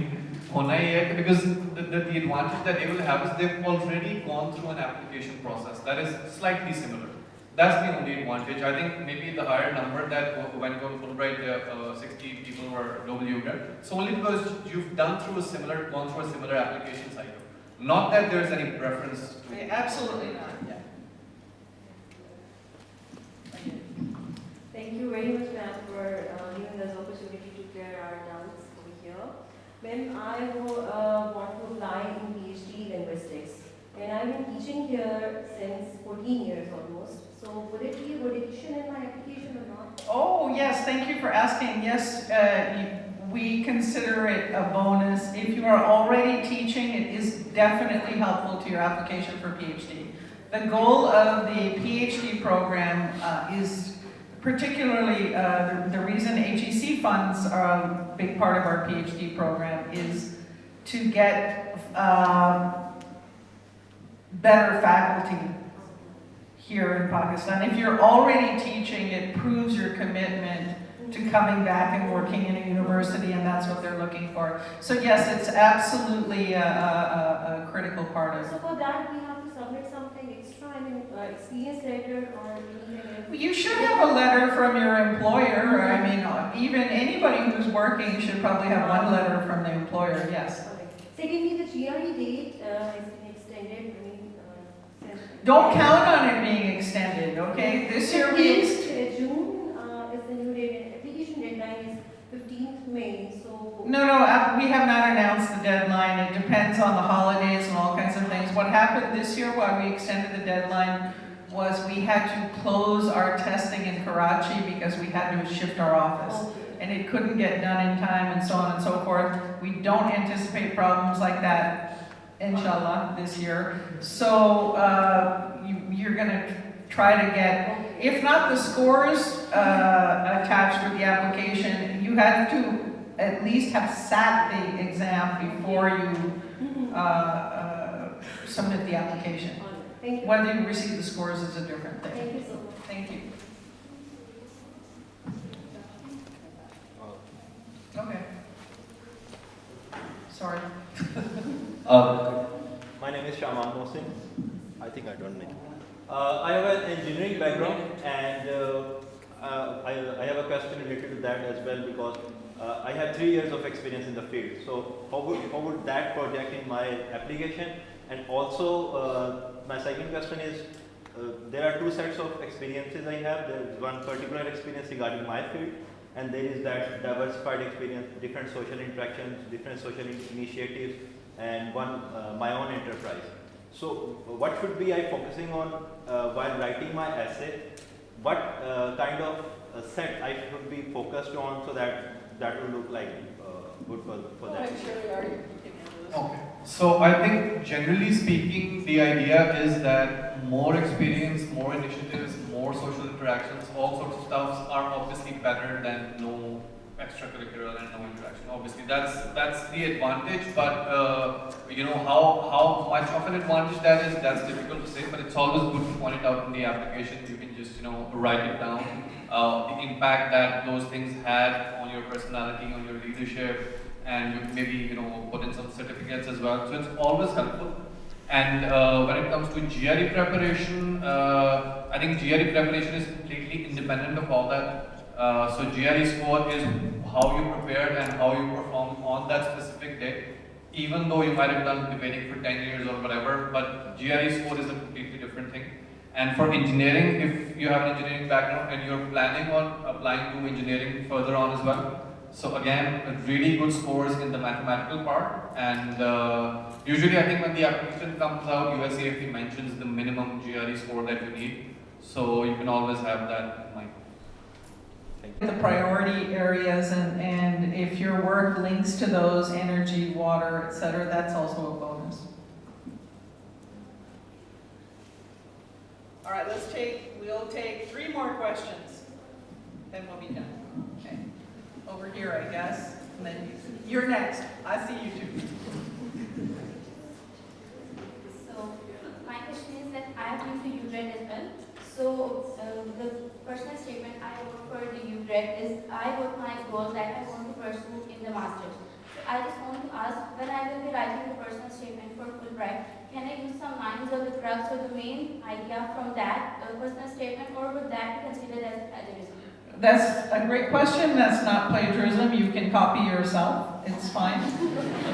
होना ही है, because the advantage that they will have is they've already gone through an application process that is slightly similar. That's the only advantage. I think maybe the higher number that went on Fulbright, 60 people were Global UGrad. So only because you've gone through a similar application cycle. Not that there's any preference to Yeah, absolutely not. Yeah. Thank you very much, ma'am, for giving us opportunity to clear our doubts over here. Ma'am, I want to apply in PhD linguistics, and I've been teaching here since 14 years almost. So would it be a good addition in my application or not? Oh, yes, thank you for asking. Yes, we consider it a bonus. If you are already teaching, it is definitely helpful to your application for PhD. The goal of the PhD program is particularly, the reason HEC funds are a big part of our PhD program is to get better faculty here in Pakistan. If you're already teaching, it proves your commitment to coming back and working in a university, and that's what they're looking for. So yes, it's absolutely a critical part of it. So for that, we have to submit something extra, I mean, experience letter or anything? You should have a letter from your employer. I mean, even anybody who's working should probably have one letter from the employer, yes. Secondly, the GRE date has been extended. I mean, Don't count on it being extended, okay? This year we... June is the new date. Application deadline is 15th May, so... No, we have not announced the deadline. It depends on the holidays and all kinds of things. What happened this year while we extended the deadline was we had to close our testing in Karachi because we had to shift our office. And it couldn't get done in time and so on and so forth. We don't anticipate problems like that, inshallah, this year. So you're gonna try to get, if not the scores attached with the application, you have to at least have sat the exam before you submit the application. Thank you. Whether you receive the scores is a different thing. Thank you so much. Thank you. Okay. Sorry. My name is Shaman Mohsin. I think I don't make it. I have an engineering background, and I have a question related to that as well, because I have 3 years of experience in the field. So how would that project in my application? And also my second question is, there are 2 sets of experiences I have. There is one particular experience regarding my field, and there is that diversified experience, different social interactions, different social initiatives, and one my own enterprise. So what should be I focusing on while writing my essay? What kind of set I should be focused on so that will look like good for that? Okay. So I think generally speaking, the idea is that more experience, more initiatives, more social interactions, all sorts of stuffs are obviously better than no extracurricular and no interaction. Obviously, that's the advantage. But you know how much of an advantage that is, that's difficult to say. But it's always good to point it out in the application. You can just write it down. The impact that those things had on your personality, on your leadership, and you maybe put in some certificates as well. So it's always helpful. And when it comes to GRE preparation, I think GRE preparation is completely independent of all that. So GRE score is how you prepared and how you performed on that specific day, even though you might have done debating for 10 years or whatever, but GRE score is a completely different thing. And for engineering, if you have an engineering background and you're planning on applying to engineering further on as well, so again, really good scores in the mathematical part, and usually I think when the application comes out, USEFP mentions the minimum GRE score that you need, so you can always have that in mind. The priority areas, and if your work links to those, energy, water, etc., that's also a bonus. All right, we'll take 3 more questions, then we'll be done. Okay. Over here, I guess, and then you're next. I see you too. So, my question is that I have been to UGRED as well. So, the personal statement I wrote for the UGRED is I wrote my goal that I want to pursue in the masters. So, I just want to ask, when I will be writing the personal statement for Fulbright, can I use some lines or the crux or the main idea from that personal statement, or would that be considered as plagiarism? That's a great question. That's not plagiarism. You can copy yourself. It's fine.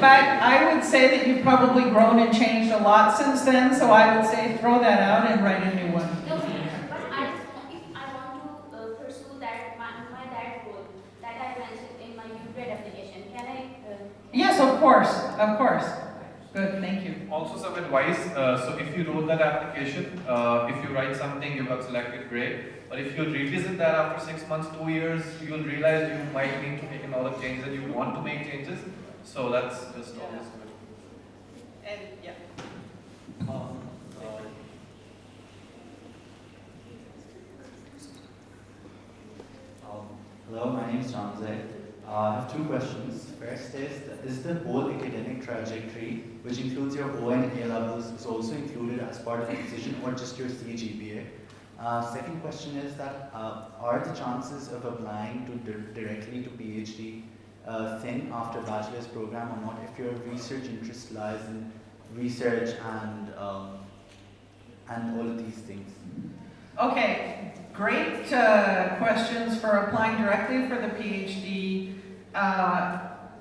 But I would say that you've probably grown and changed a lot since then, so I would say throw that out and write a new one. No, but if I want to pursue that that goal that I mentioned in my UGRED application, can I? Yes, of course, of course. Good, thank you. Also some advice, so if you wrote that application, if you write something you got selected, great. But if you revisit that after 6 months, 2 years, you'll realize you might need to make a lot of changes and you want to make changes. So that's just always good. And yeah. Hello, my name is Janzai. I have two questions. First is the whole academic trajectory, which includes your O and A levels, is also included as part of the decision or just your CGPA? Second question is that are the chances of applying to directly to PhD thin after bachelor's program or not if your research interest lies in research and all of these things? Okay, great questions for applying directly for the PhD.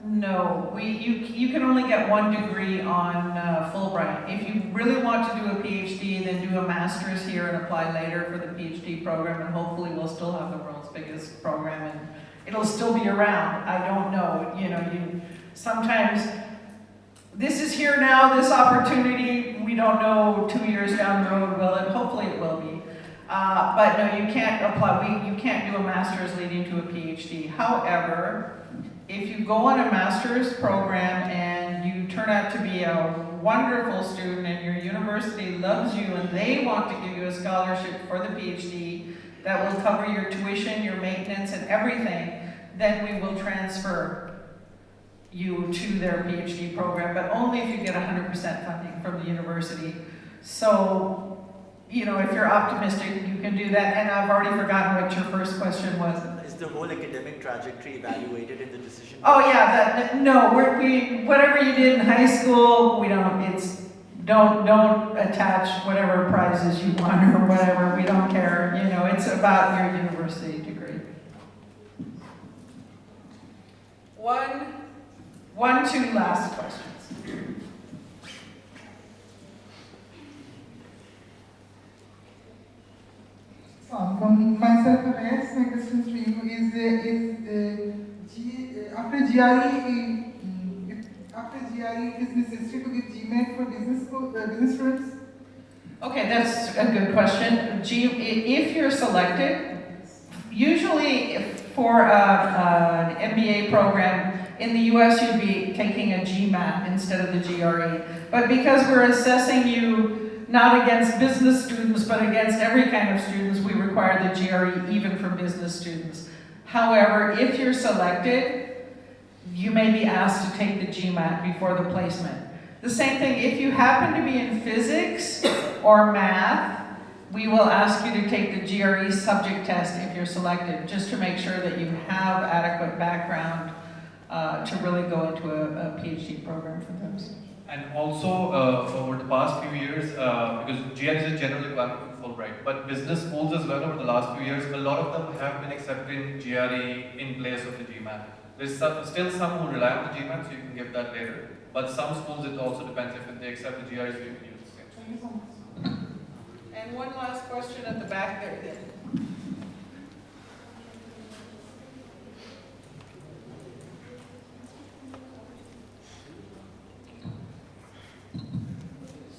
No, you can only get one degree on Fulbright. If you really want to do a PhD, then do a master's here and apply later for the PhD program, and hopefully we'll still have the world's biggest program and it'll still be around. I don't know, you sometimes this is here now, this opportunity, we don't know 2 years down the road, will it? Hopefully it will be. But no, you can't apply, you can't do a master's leading to a PhD. However, if you go on a master's program and you turn out to be a wonderful student and your university loves you and they want to give you a scholarship for the PhD that will cover your tuition, your maintenance, and everything, then we will transfer you to their PhD program, but only if you get 100% funding from the university. So, if you're optimistic, you can do that. And I've already forgotten what your first question was. Is the whole academic trajectory evaluated in the decision? Oh yeah, no. Whatever you did in high school, we don't. Don't attach whatever prizes you won or whatever. We don't care. It's about your university degree. Two last questions. From myself, my question for you is after GRE, it is necessary to give GMAT for business students? Okay, that's a good question. If you're selected, usually for an MBA program in the US, you'd be taking a GMAT instead of the GRE. But because we're assessing you not against business students, but against every kind of students, we require the GRE even for business students. However, if you're selected, you may be asked to take the GMAT before the placement. The same thing, if you happen to be in physics or math, we will ask you to take the GRE subject test if you're selected, just to make sure that you have adequate background to really go into a PhD program for those. And also, over the past few years, because GR is a general requirement for Fulbright, but business schools as well over the last few years, a lot of them have been accepting GRE in place of the GMAT. There's still some who rely on the GMAT, so you can give that later. But some schools, it also depends if they accept the GREs, you can use the same. Thank you so much. And one last question at the back there.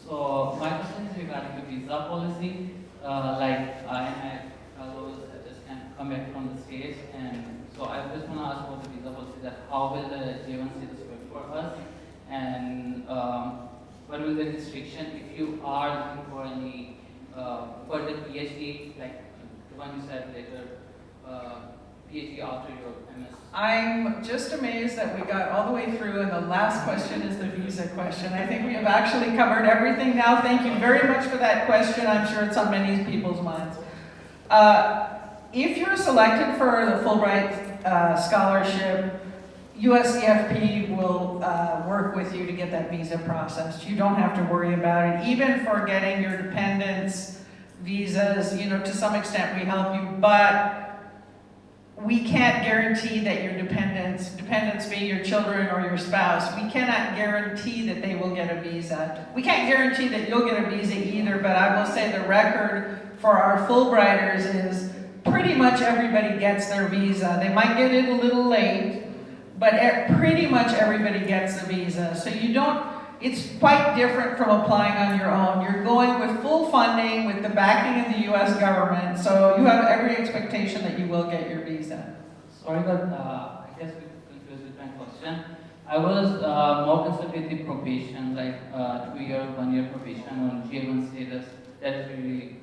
So my question is regarding the visa policy. Like I and my fellows just can't come back from the States, and so I just want to ask about the visa policy. That how will the J1 status work for us, and what will the restriction if you are looking for any further PhD, like the one you said later, PhD after your MS? I'm just amazed that we got all the way through, and the last question is the visa question. I think we have actually covered everything now. Thank you very much for that question. I'm sure it's on many people's minds. If you're selected for the Fulbright scholarship, USEFP will work with you to get that visa processed. You don't have to worry about it. Even for getting your dependents visas, to some extent we help you, but we can't guarantee that your dependents being your children or your spouse, we cannot guarantee that they will get a visa. We can't guarantee that you'll get a visa either, but I will say the record for our Fulbrighters is pretty much everybody gets their visa. They might get it a little late, but pretty much everybody gets the visa. So it's quite different from applying on your own. You're going with full funding, with the backing of the US government, so you have every expectation that you will get your visa. Sorry, but I guess we confused with my question. I was more concerned with the probation, like 2-year, 1-year probation on J1 status. That's really.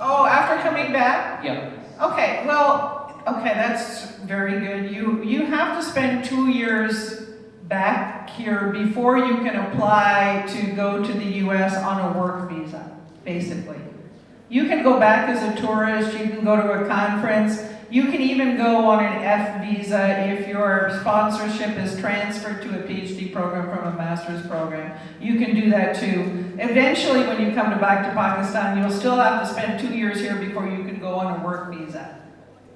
Oh, after coming back? Yeah. Okay, well, okay, that's very good. You have to spend 2 years back here before you can apply to go to the US on a work visa, basically. You can go back as a tourist, you can go to a conference, you can even go on an F visa if your sponsorship is transferred to a PhD program from a master's program. You can do that too. Eventually, when you come back to Pakistan, you'll still have to spend 2 years here before you can go on a work visa.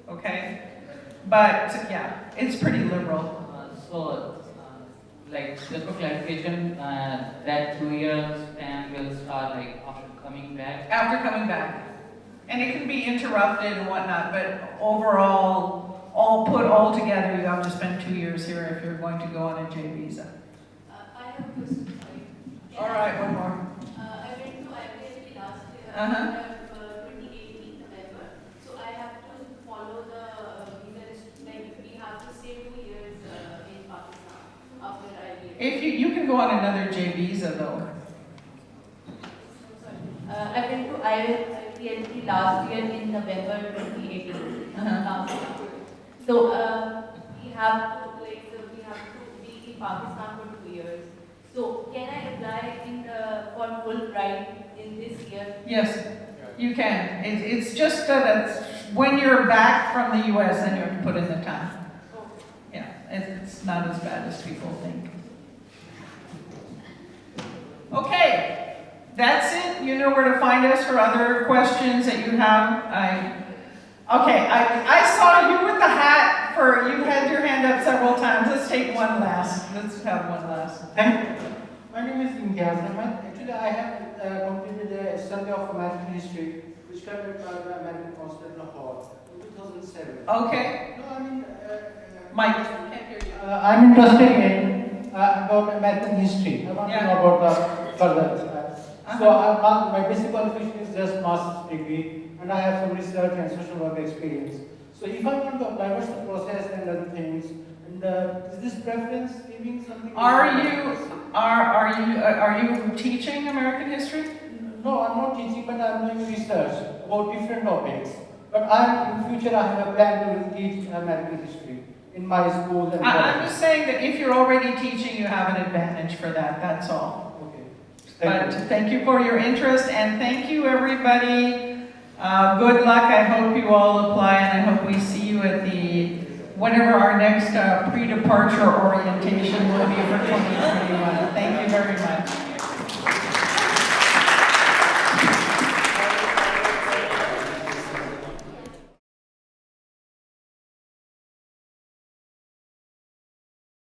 Okay? But yeah, it's pretty liberal. Like, just for clarification, that 2 years span will start like after coming back? After coming back. And it can be interrupted and whatnot, but overall, all together, you have to spend 2 years here if you're going to go on a J visa. I have a question, sorry. All right, one more. I went to IIT last year, Uh-huh. 2018 November. So I have to follow the visa, like we have to stay 2 years in Pakistan after I If you can go on another J visa though. I went to IIT last year in November 2018. So we have to be in Pakistan for 2 years. So can I apply for Fulbright in this year? Yes, you can. It's just that when you're back from the US, then you have to put in the time. Yeah, it's not as bad as people think. Okay, that's it. You know where to find us for other questions that you have. I saw you with the hat. You had your hand up several times. Let's take one last. Let's have one last. Thank you. My name is Imtiaz Ahmed. Actually, I have completed a study of American history, which conducted by the American Consulate in Lahore in 2007. Okay. No, I mean, Mike, can't hear you. I'm interested in about American history. I want to know about the further. So my basic qualification is just master's degree, and I have some research and social work experience. So if I want to apply, what's the process and other things? And is this preference giving something? Are you teaching American history? No, I'm not teaching, but I'm doing research about different topics. But in future I have a plan to teach American history in my schools and I'm just saying that if you're already teaching, you have an advantage for that. That's all. Okay. Thank you for your interest, and thank you everybody. Good luck. I hope you all apply, and I hope we see you at whenever our next pre-departure orientation will be for 2021. Thank you very much.